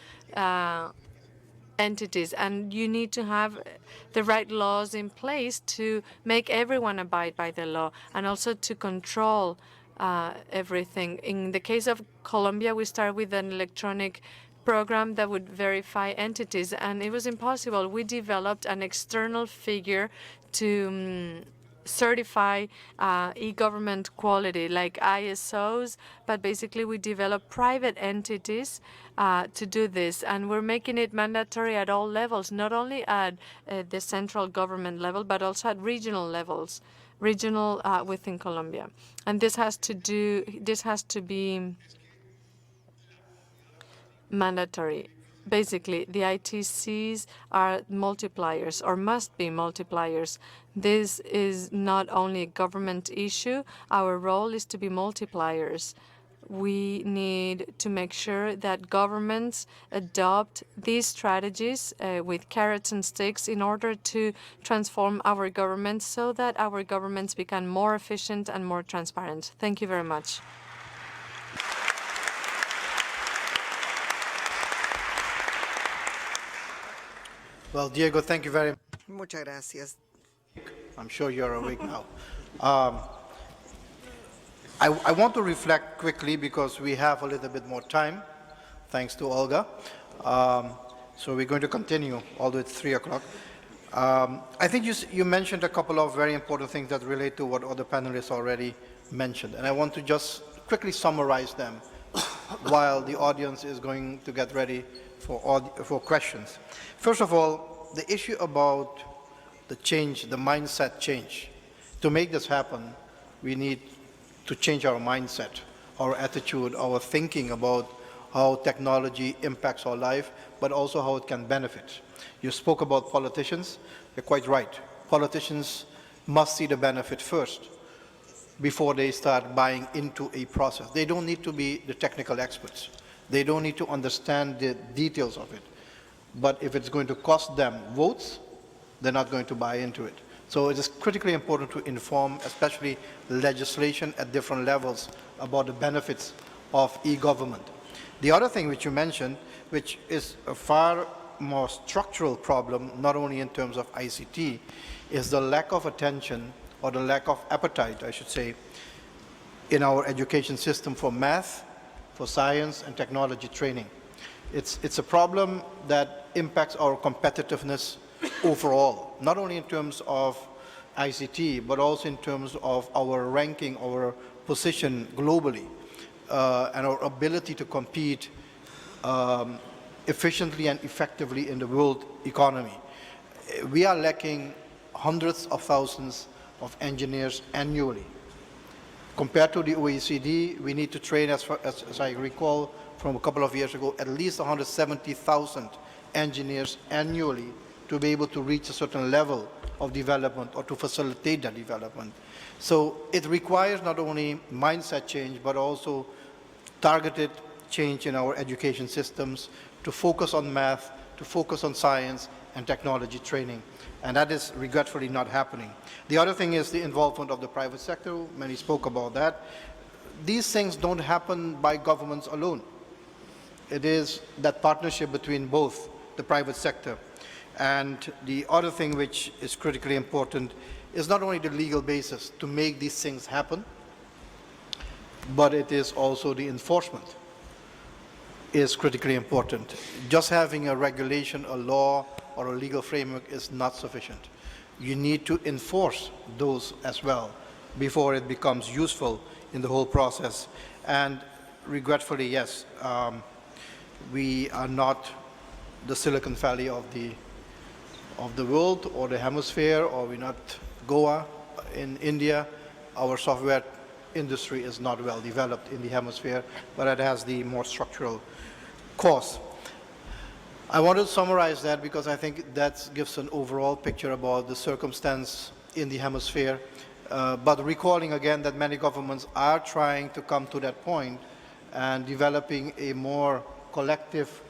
entities, and you need to have the right laws in place to make everyone abide by the law, and also to control everything. In the case of Colombia, we started with an electronic program that would verify entities, and it was impossible. We developed an external figure to certify e-government quality, like ISOs, but basically we developed private entities to do this, and we're making it mandatory at all levels, not only at the central government level, but also at regional levels, within Colombia. And this has to be mandatory. Basically, the ITCs are multipliers, or must be multipliers. This is not only a government issue. Our role is to be multipliers. We need to make sure that governments adopt these strategies with carrots and sticks in order to transform our governments so that our governments become more efficient and more transparent. Thank you very much. Well, Diego, thank you very much. Muchas gracias. I'm sure you're awake now. I want to reflect quickly because we have a little bit more time, thanks to Olga. So we're going to continue all the way to 3 o'clock. I think you mentioned a couple of very important things that relate to what other panelists already mentioned, and I want to just quickly summarize them while the audience is going to get ready for questions. First of all, the issue about the change, the mindset change. To make this happen, we need to change our mindset, our attitude, our thinking about how technology impacts our life, but also how it can benefit. You spoke about politicians. You're quite right. Politicians must see the benefit first before they start buying into a process. They don't need to be the technical experts. They don't need to understand the details of it. But if it's going to cost them votes, they're not going to buy into it. So it is critically important to inform, especially legislation at different levels, about the benefits of e-government. The other thing which you mentioned, which is a far more structural problem, not only in terms of ICT, is the lack of attention, or the lack of appetite, I should say, in our education system for math, for science, and technology training. It's a problem that impacts our competitiveness overall, not only in terms of ICT, but also in terms of our ranking, our position globally, and our ability to compete efficiently and effectively in the world economy. We are lacking hundreds of thousands of engineers annually. Compared to the OECD, we need to train, as I recall from a couple of years ago, at least 170,000 engineers annually to be able to reach a certain level of development or to facilitate that development. So it requires not only mindset change, but also targeted change in our education systems to focus on math, to focus on science and technology training. And that is regretfully not happening. The other thing is the involvement of the private sector. Many spoke about that. These things don't happen by governments alone. It is that partnership between both the private sector. And the other thing which is critically important is not only the legal basis to make these things happen, but it is also the enforcement is critically important. Just having a regulation, a law, or a legal framework is not sufficient. You need to enforce those as well before it becomes useful in the whole process. And regretfully, yes, we are not the Silicon Valley of the world or the hemisphere, or we're not Goa in India. Our software industry is not well developed in the hemisphere, but it has the more structural cause. I want to summarize that because I think that gives an overall picture about the circumstance in the hemisphere, but recalling again that many governments are trying to come to that point and developing a more collective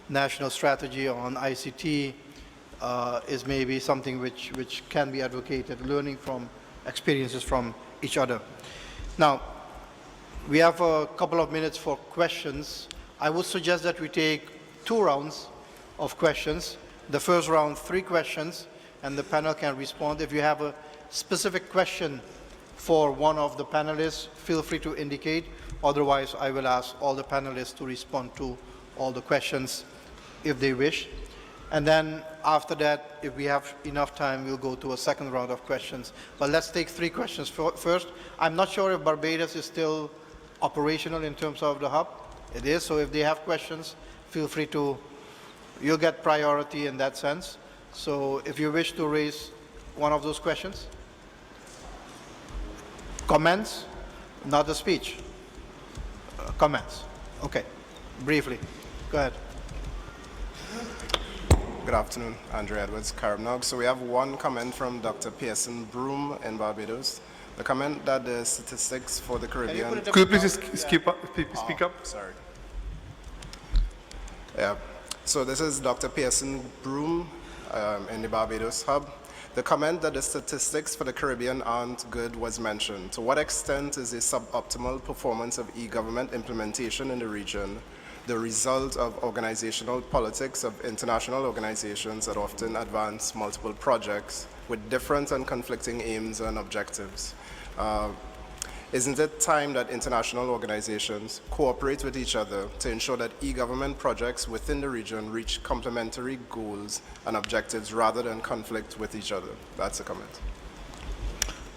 national strategy on ICT is maybe something which can be advocated, learning from experiences from each other. Now, we have a couple of minutes for questions. I would suggest that we take 2 rounds of questions. The first round, 3 questions, and the panel can respond. If you have a specific question for one of the panelists, feel free to indicate. Otherwise, I will ask all the panelists to respond to all the questions if they wish. And then after that, if we have enough time, we'll go to a second round of questions. But let's take 3 questions first. I'm not sure if Barbados is still operational in terms of the hub. It is, so if they have questions, feel free to, you'll get priority in that sense. So if you wish to raise one of those questions. Comments, not a speech. Comments. Okay, briefly. Go ahead. Good afternoon, Andrew Edwards, Caribnog. So we have one comment from Dr. Pearson Broom in Barbados. The comment that the statistics for the Caribbean... Could you please speak up? Sorry. Yeah. So this is Dr. Pearson Broom in the Barbados hub. The comment that the statistics for the Caribbean aren't good was mentioned. To what extent is the suboptimal performance of e-government implementation in the region the result of organizational politics of international organizations that often advance multiple projects with different and conflicting aims and objectives? Isn't it time that international organizations cooperate with each other to ensure that e-government projects within the region reach complementary goals and objectives rather than conflict with each other? That's a comment.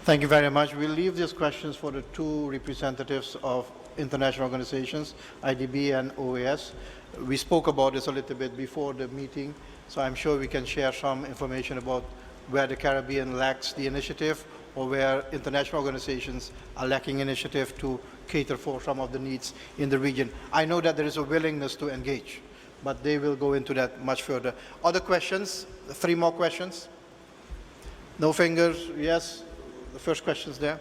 Thank you very much. We'll leave these questions for the 2 representatives of international organizations, IDB and OAS. We spoke about this a little bit before the meeting, so I'm sure we can share some information about where the Caribbean lacks the initiative or where international organizations are lacking initiative to cater for some of the needs in the region. I know that there is a willingness to engage, but they will go into that much further. Other questions? 3 more questions? No fingers? Yes? The first question's there.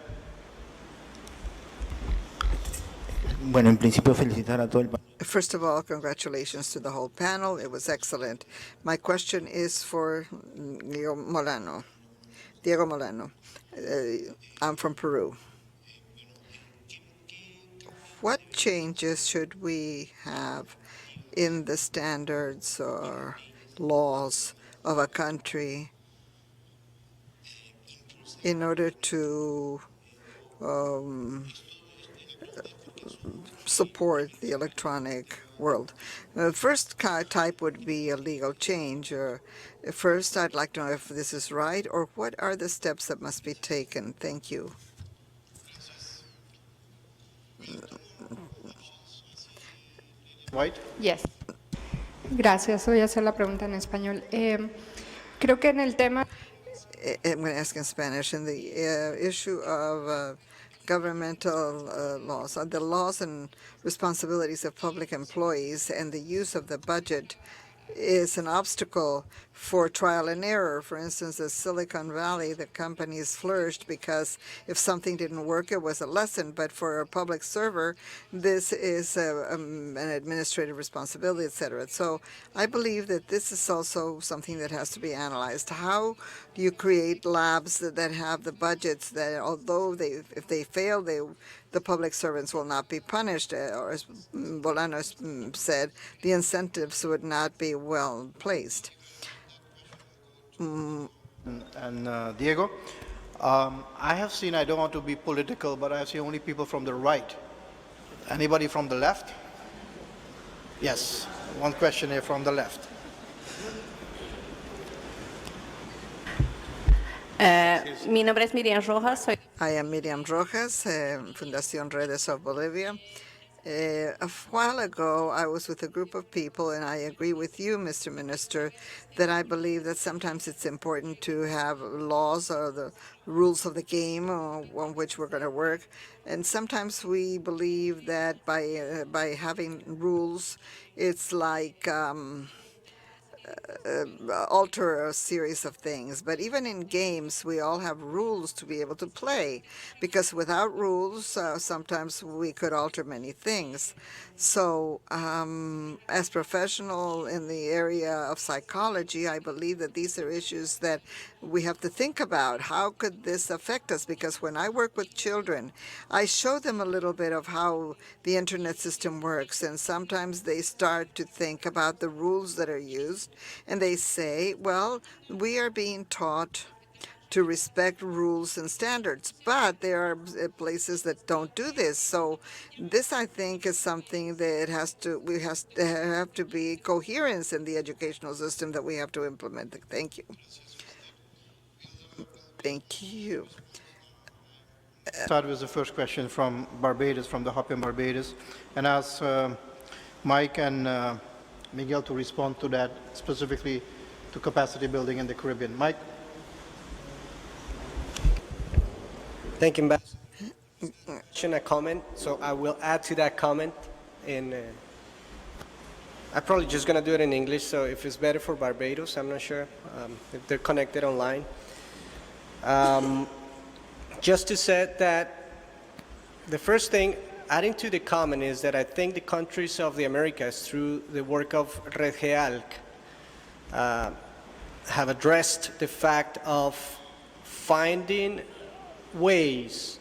Bueno, en principio felicitar a todo el First of all, congratulations to the whole panel. It was excellent. My question is for Molano. Diego Molano. I'm from Peru. What changes should we have in the standards or laws of a country in order to support the electronic world? The first type would be a legal change. First, I'd like to know if this is right, or what are the steps that must be taken. Thank you. White? Yes. Gracias. Voy a hacer la pregunta en español. Creo que en el tema. I'm going to ask in Spanish. In the issue of governmental laws, the laws and responsibilities of public employees and the use of the budget is an obstacle for trial and error. For instance, in Silicon Valley, the companies flourished because if something didn't work, it was a lesson. But for a public server, this is an administrative responsibility, etc. So I believe that this is also something that has to be analyzed. How do you create labs that have the budgets that, although if they fail, the public servants will not be punished, or as Molano said, the incentives would not be well placed. And Diego, I have seen, I don't want to be political, but I have seen only people from the right. Anybody from the left? Yes, one question here from the left. Mi nombre es Miriam Rojas. I am Miriam Rojas, Fundación Redes of Bolivia. A while ago, I was with a group of people, and I agree with you, Mr. Minister, that I believe that sometimes it's important to have laws or the rules of the game on which we're going to work. And sometimes we believe that by having rules, it's like alter a series of things. But even in games, we all have rules to be able to play, because without rules, sometimes we could alter many things. So as professional in the area of psychology, I believe that these are issues that we have to think about. How could this affect us? Because when I work with children, I show them a little bit of how the internet system works, and sometimes they start to think about the rules that are used, and they say, well, we are being taught to respect rules and standards, but there are places that don't do this. So this, I think, is something that have to be coherence in the educational system that we have to implement. Thank you. Thank you. Start with the first question from Barbados, from the Hop in Barbados, and ask Mike and Miguel to respond to that, specifically to capacity building in the Caribbean. Mike? Thank you, Ambassador. A comment, so I will add to that comment. I'm probably just going to do it in English, so if it's better for Barbados, I'm not sure if they're connected online. Just to say that the first thing, adding to the comment, is that I think the countries of the Americas, through the work of Red Gealc, have addressed the fact of finding ways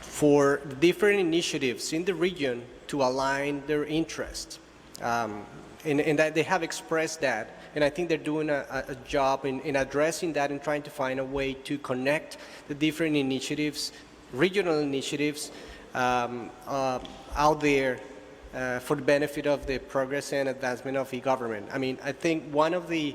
for different initiatives in the region to align their interests. And that they have expressed that, and I think they're doing a job in addressing that and trying to find a way to connect the different initiatives, regional initiatives out there for the benefit of the progress and advancement of e-government. I mean, I think one of the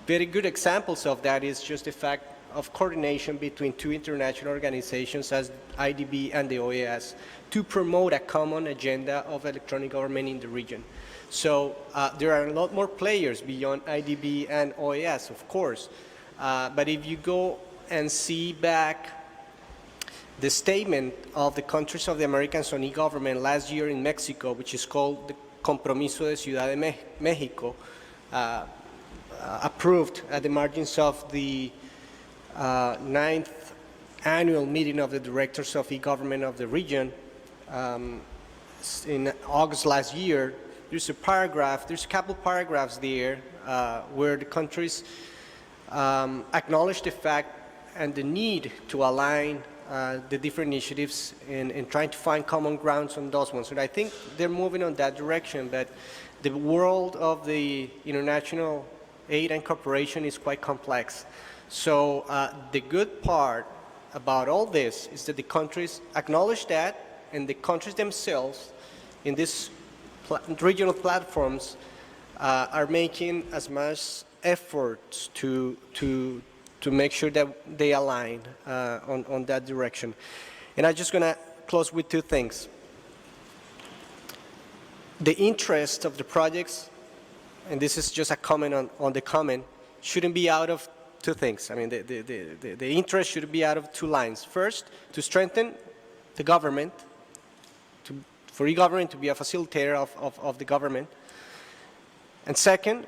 very good examples of that is just the fact of coordination between two international organizations as IDB and the OAS to promote a common agenda of electronic government in the region. So there are a lot more players beyond IDB and OAS, of course. But if you go and see back the statement of the countries of the Americans on e-government last year in Mexico, which is called the Compromiso de Ciudad de México, approved at the margins of the 9th annual meeting of the directors of e-government of the region in August last year. There's a couple paragraphs there where the countries acknowledge the fact and the need to align the different initiatives in trying to find common grounds on those ones. And I think they're moving on that direction, but the world of the international aid and cooperation is quite complex. So the good part about all this is that the countries acknowledge that, and the countries themselves in these regional platforms are making as much efforts to make sure that they align on that direction. And I'm just going to close with two things. The interest of the projects, and this is just a comment on the comment, shouldn't be out of two things. I mean, the interest should be out of two lines. First, to strengthen the government, for e-government to be a facilitator of the government. And second,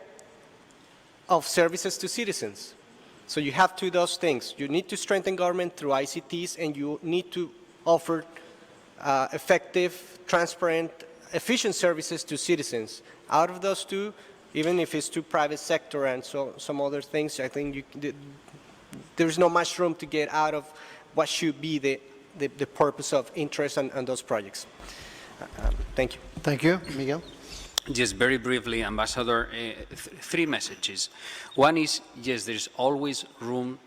of services to citizens. So you have to do those things. You need to strengthen government through ICTs, and you need to offer effective, transparent, efficient services to citizens. Out of those two, even if it's to private sector and so some other things, I think there's not much room to get out of what should be the purpose of interest on those projects. Thank you. Thank you. Miguel? Just very briefly, Ambassador, three messages. One is, yes, there's always room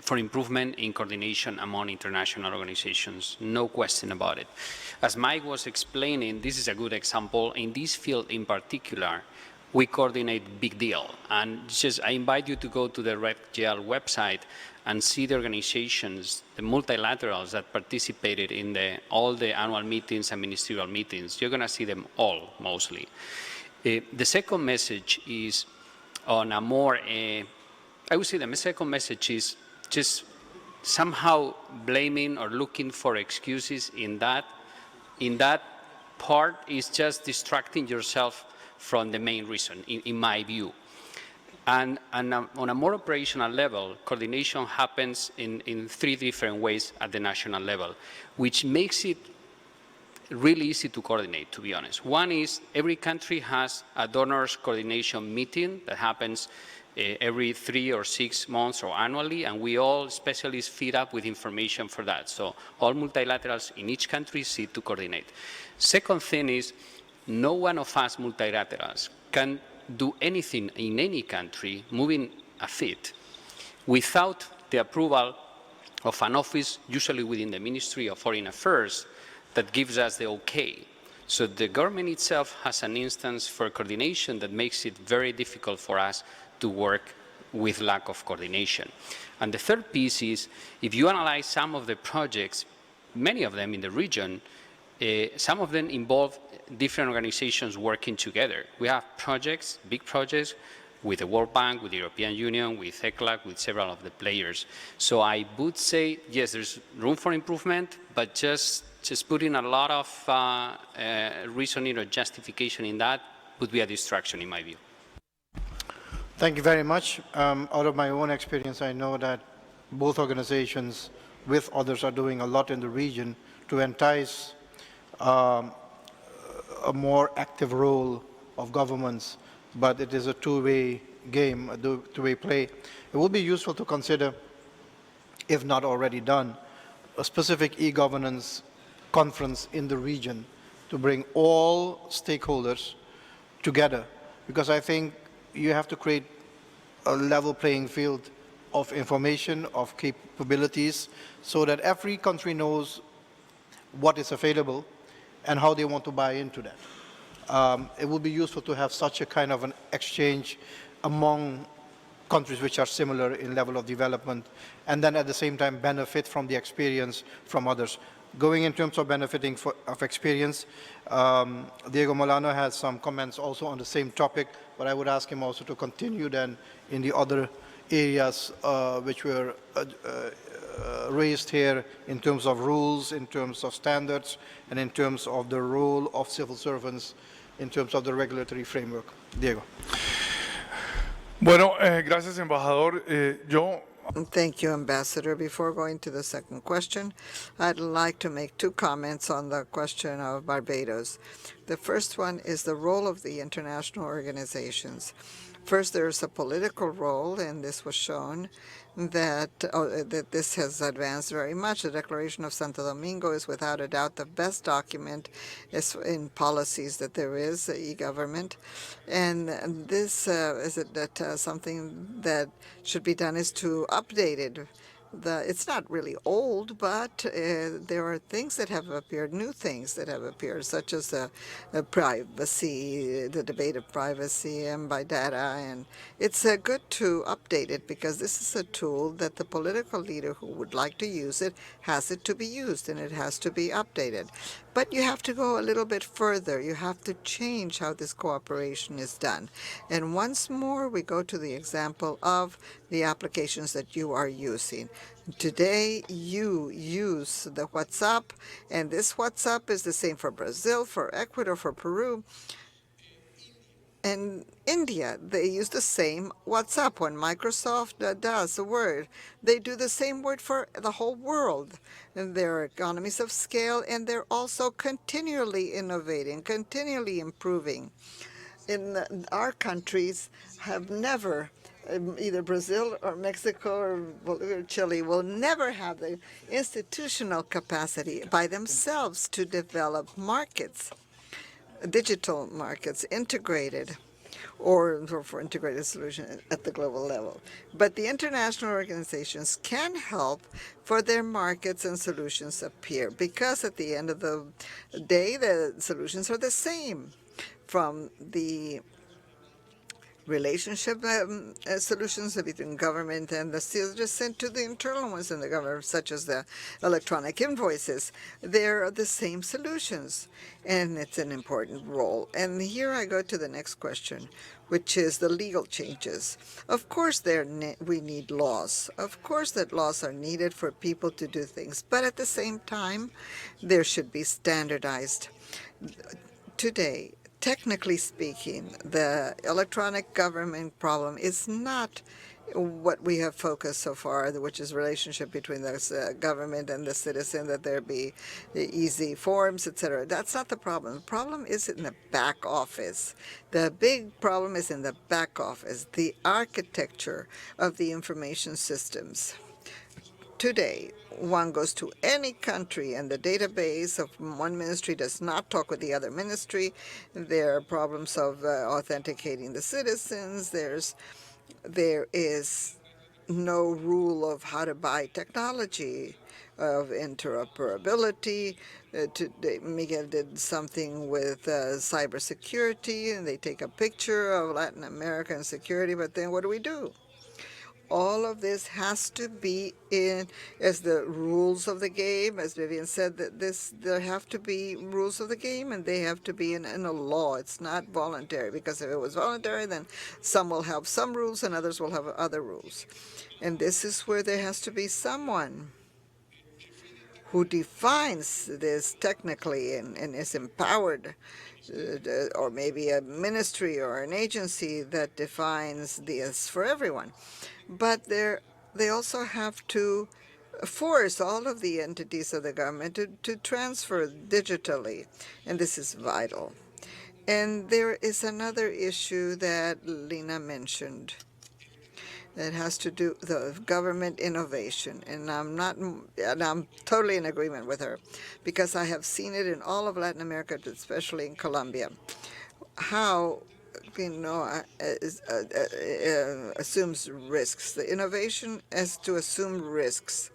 for improvement in coordination among international organizations, no question about it. As Mike was explaining, this is a good example. In this field in particular, we coordinate big deal. And just, I invite you to go to the RegGL website and see the organizations, the multilaterals that participated in all the annual meetings and ministerial meetings. You're going to see them all, mostly. The second message is on a more, I would say the second message is just somehow blaming or looking for excuses in that part is just distracting yourself from the main reason, in my view. And on a more operational level, coordination happens in three different ways at the national level, which makes it really easy to coordinate, to be honest. One is every country has a donors coordination meeting that happens every 3 or 6 months or annually, and we all specialists feed up with information for that. So all multilaterals in each country sit to coordinate. Second thing is, no one of us multilaterals can do anything in any country moving a feet without the approval of an office, usually within the Ministry of Foreign Affairs, that gives us the okay. So the government itself has an instance for coordination that makes it very difficult for us to work with lack of coordination. And the third piece is, if you analyze some of the projects, many of them in the region, some of them involve different organizations working together. We have projects, big projects, with the World Bank, with the European Union, with ECLAC, with several of the players. So I would say, yes, there's room for improvement, but just putting a lot of reasoning or justification in that would be a distraction, in my view. Thank you very much. Out of my own experience, I know that both organizations with others are doing a lot in the region to entice a more active role of governments, but it is a two-way game, a two-way play. It will be useful to consider, if not already done, a specific e-governance conference in the region to bring all stakeholders together, because I think you have to create a level playing field of information, of capabilities, so that every country knows what is available and how they want to buy into that. It would be useful to have such a kind of an exchange among countries which are similar in level of development, and then at the same time benefit from the experience from others. Going in terms of benefiting of experience, Diego Molano has some comments also on the same topic, but I would ask him also to continue then in the other areas which were raised here in terms of rules, in terms of standards, and in terms of the role of civil servants in terms of the regulatory framework. Diego. Bueno, gracias, embajador. Thank you, Ambassador. Before going to the second question, I'd like to make two comments on the question of Barbados. The first one is the role of the international organizations. First, there's a political role, and this was shown that this has advanced very much. The Declaration of Santo Domingo is without a doubt the best document in policies that there is, e-government. And this something that should be done is to update it. It's not really old, but there are things that have appeared, new things that have appeared, such as the privacy, the debate of privacy and by data. And it's good to update it because this is a tool that the political leader who would like to use it has it to be used, and it has to be updated. But you have to go a little bit further. You have to change how this cooperation is done. And once more, we go to the example of the applications that you are using. Today, you use the WhatsApp, and this WhatsApp is the same for Brazil, for Ecuador, for Peru. And India, they use the same WhatsApp. When Microsoft does the Word, they do the same Word for the whole world. And there are economies of scale, and they're also continually innovating, continually improving. In our countries have never, either Brazil or Mexico or Chile will never have the institutional capacity by themselves to develop markets, digital markets, integrated, or for integrated solution at the global level. But the international organizations can help for their markets and solutions appear, because at the end of the day, the solutions are the same. From the relationship solutions between government and the citizens sent to the internal ones in the government, such as the electronic invoices. They're the same solutions, and it's an important role. And here I go to the next question, which is the legal changes. Of course, we need laws. Of course that laws are needed for people to do things, but at the same time, there should be standardized. Today, technically speaking, the electronic government problem is not what we have focused so far, which is relationship between the government and the citizen, that there be easy forms, etc. That's not the problem. The problem is in the back office. The big problem is in the back office, the architecture of the information systems. Today, one goes to any country and the database of one ministry does not talk with the other ministry. There are problems of authenticating the citizens. There is no rule of how to buy technology, of interoperability. Today, Miguel did something with cybersecurity, and they take a picture of Latin American security, but then what do? All of this has to be in as the rules of the game. As Vivian said, that there have to be rules of the game, and they have to be in a law. It's not voluntary, because if it was voluntary, then some will have some rules and others will have other rules. And this is where there has to be someone who defines this technically and is empowered, or maybe a ministry or an agency that defines this for everyone. But they also have to force all of the entities of the government to transfer digitally, and this is vital. And there is another issue that Lina mentioned that has to do with the government innovation, and I'm totally in agreement with her, because I have seen it in all of Latin America, especially in Colombia, how assumes risks. The innovation has to assume risks.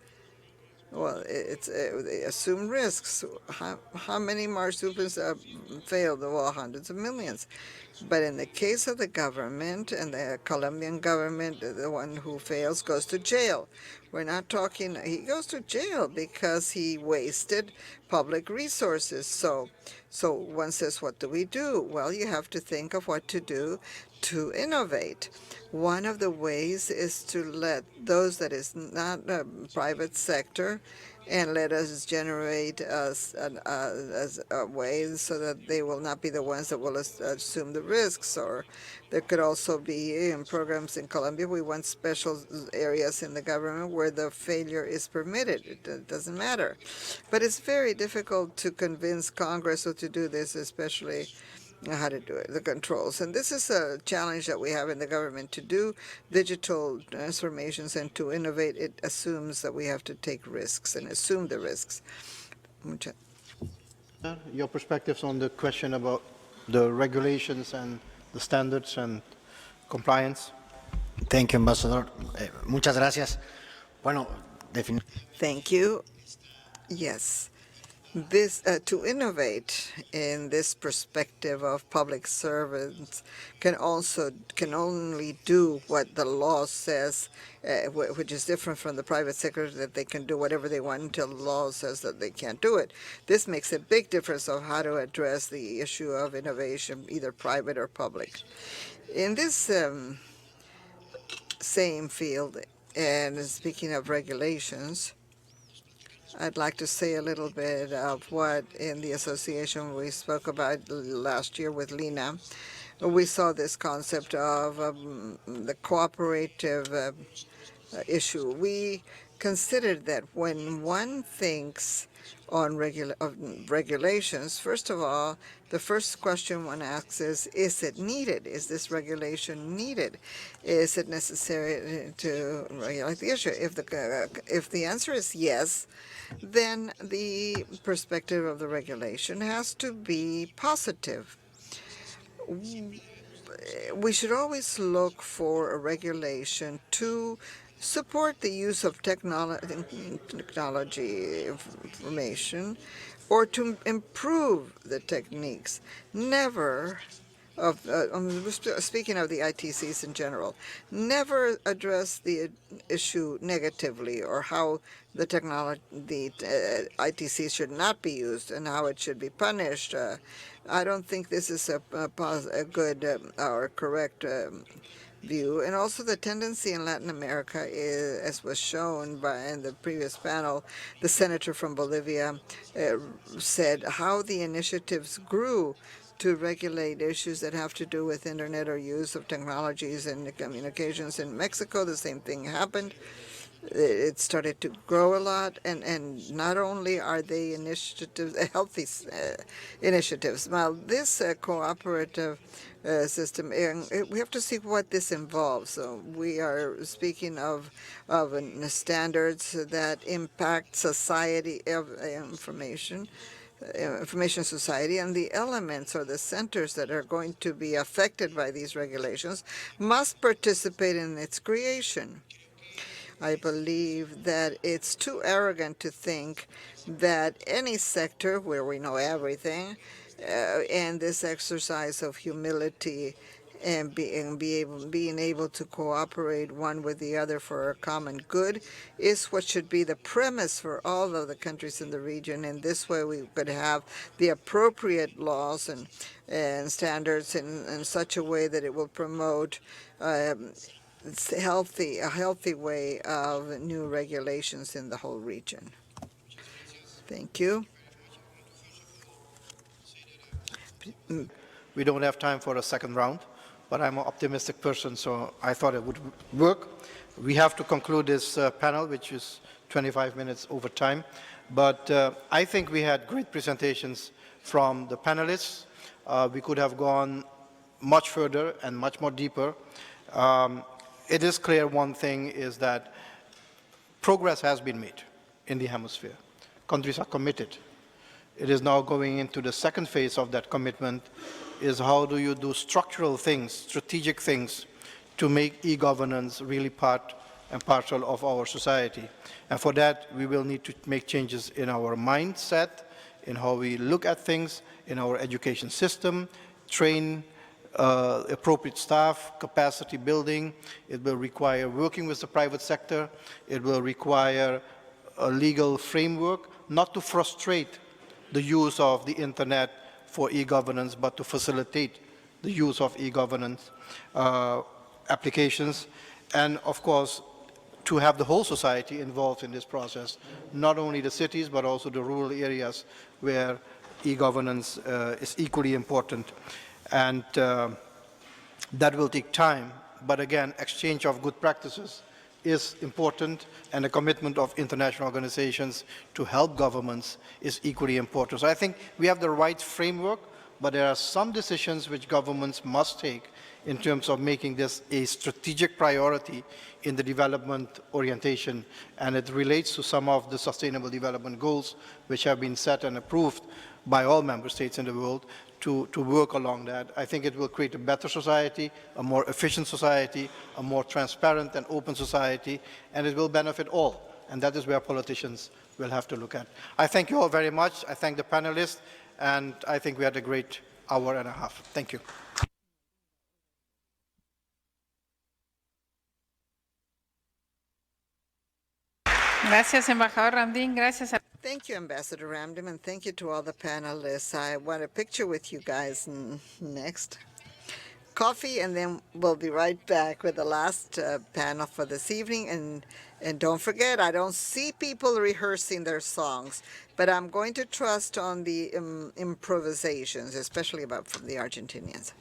Well, they assume risks. How many marsupins failed? Well, hundreds of millions. But in the case of the government and the Colombian government, the one who fails goes to jail. We're not talking, he goes to jail because he wasted public resources. So one says, what do we do? Well, you have to think of what to do to innovate. One of the ways is to let those that is not a private sector and let us generate a way so that they will not be the ones that will assume the risks. Or there could also be in programs in Colombia, we want special areas in the government where the failure is permitted. It doesn't matter. But it's very difficult to convince Congress to do this, especially how to do it, the controls. And this is a challenge that we have in the government. To do digital transformations and to innovate, it assumes that we have to take risks and assume the risks. Your perspectives on the question about the regulations and the standards and compliance? Thank you, Ambassador. Muchas gracias. Bueno, Thank you. Yes. This to innovate in this perspective of public servants can only do what the law says, which is different from the private sector, that they can do whatever they want until the law says that they can't do it. This makes a big difference of how to address the issue of innovation, either private or public. In this same field, and speaking of regulations, I'd like to say a little bit of what in the association we spoke about last year with Lina. We saw this concept of the cooperative issue. We considered that when one thinks on regulations, first of all, the first question one asks is it needed? Is this regulation needed? Is it necessary to regulate the issue? If the answer is yes, then the perspective of the regulation has to be positive. We should always look for a regulation to support the use of technology information or to improve the techniques. Never, speaking of the ITCs in general, never address the issue negatively or how the ITCs should not be used and how it should be punished. I don't think this is a good or correct view. And also the tendency in Latin America is, as was shown in the previous panel, the senator from Bolivia said how the initiatives grew to regulate issues that have to do with internet or use of technologies and communications. In Mexico, the same thing happened. It started to grow a lot, and not only are they initiatives, healthy initiatives. Now, this cooperative system, we have to see what this involves. So we are speaking of standards that impact society of information society, and the elements or the centers that are going to be affected by these regulations must participate in its creation. I believe that it's too arrogant to think that any sector where we know everything and this exercise of humility and being able to cooperate one with the other for a common good is what should be the premise for all of the countries in the region. In this way, we could have the appropriate laws and standards in such a way that it will promote a healthy way of new regulations in the whole region. Thank you. We don't have time for a second round, but I'm an optimistic person, so I thought it would work. We have to conclude this panel, which is 25 minutes over time. But I think we had great presentations from the panelists. We could have gone much further and much more deeper. It is clear one thing is that progress has been made in the hemisphere. Countries are committed. It is now going into the second phase of that commitment, is how do you do structural things, strategic things, to make e-governance really part and parcel of our society. And for that, we will need to make changes in our mindset, in how we look at things, in our education system, train appropriate staff, capacity building. It will require working with the private sector. It will require a legal framework, not to frustrate the use of the internet for e-governance, but to facilitate the use of e-governance applications. And of course, to have the whole society involved in this process, not only the cities, but also the rural areas where e-governance is equally important. And that will take time, but again, exchange of good practices is important, and the commitment of international organizations to help governments is equally important. So I think we have the right framework, but there are some decisions which governments must take in terms of making this a strategic priority in the development orientation, and it relates to some of the Sustainable Development Goals which have been set and approved by all member states in the world to work along that. I think it will create a better society, a more efficient society, a more transparent and open society, and it will benefit all, and that is where politicians will have to look at. I thank you all very much. I thank the panelists, and I think we had a great hour and a half. Thank you. Gracias, embajador Ramdin. Gracias. Thank you, Ambassador Ramdin, and thank you to all the panelists. I want a picture with you guys next. Coffee, and then we'll be right back with the last panel for this evening. And don't forget, I don't see people rehearsing their songs, but I'm going to trust on the improvisations, especially from the Argentinians.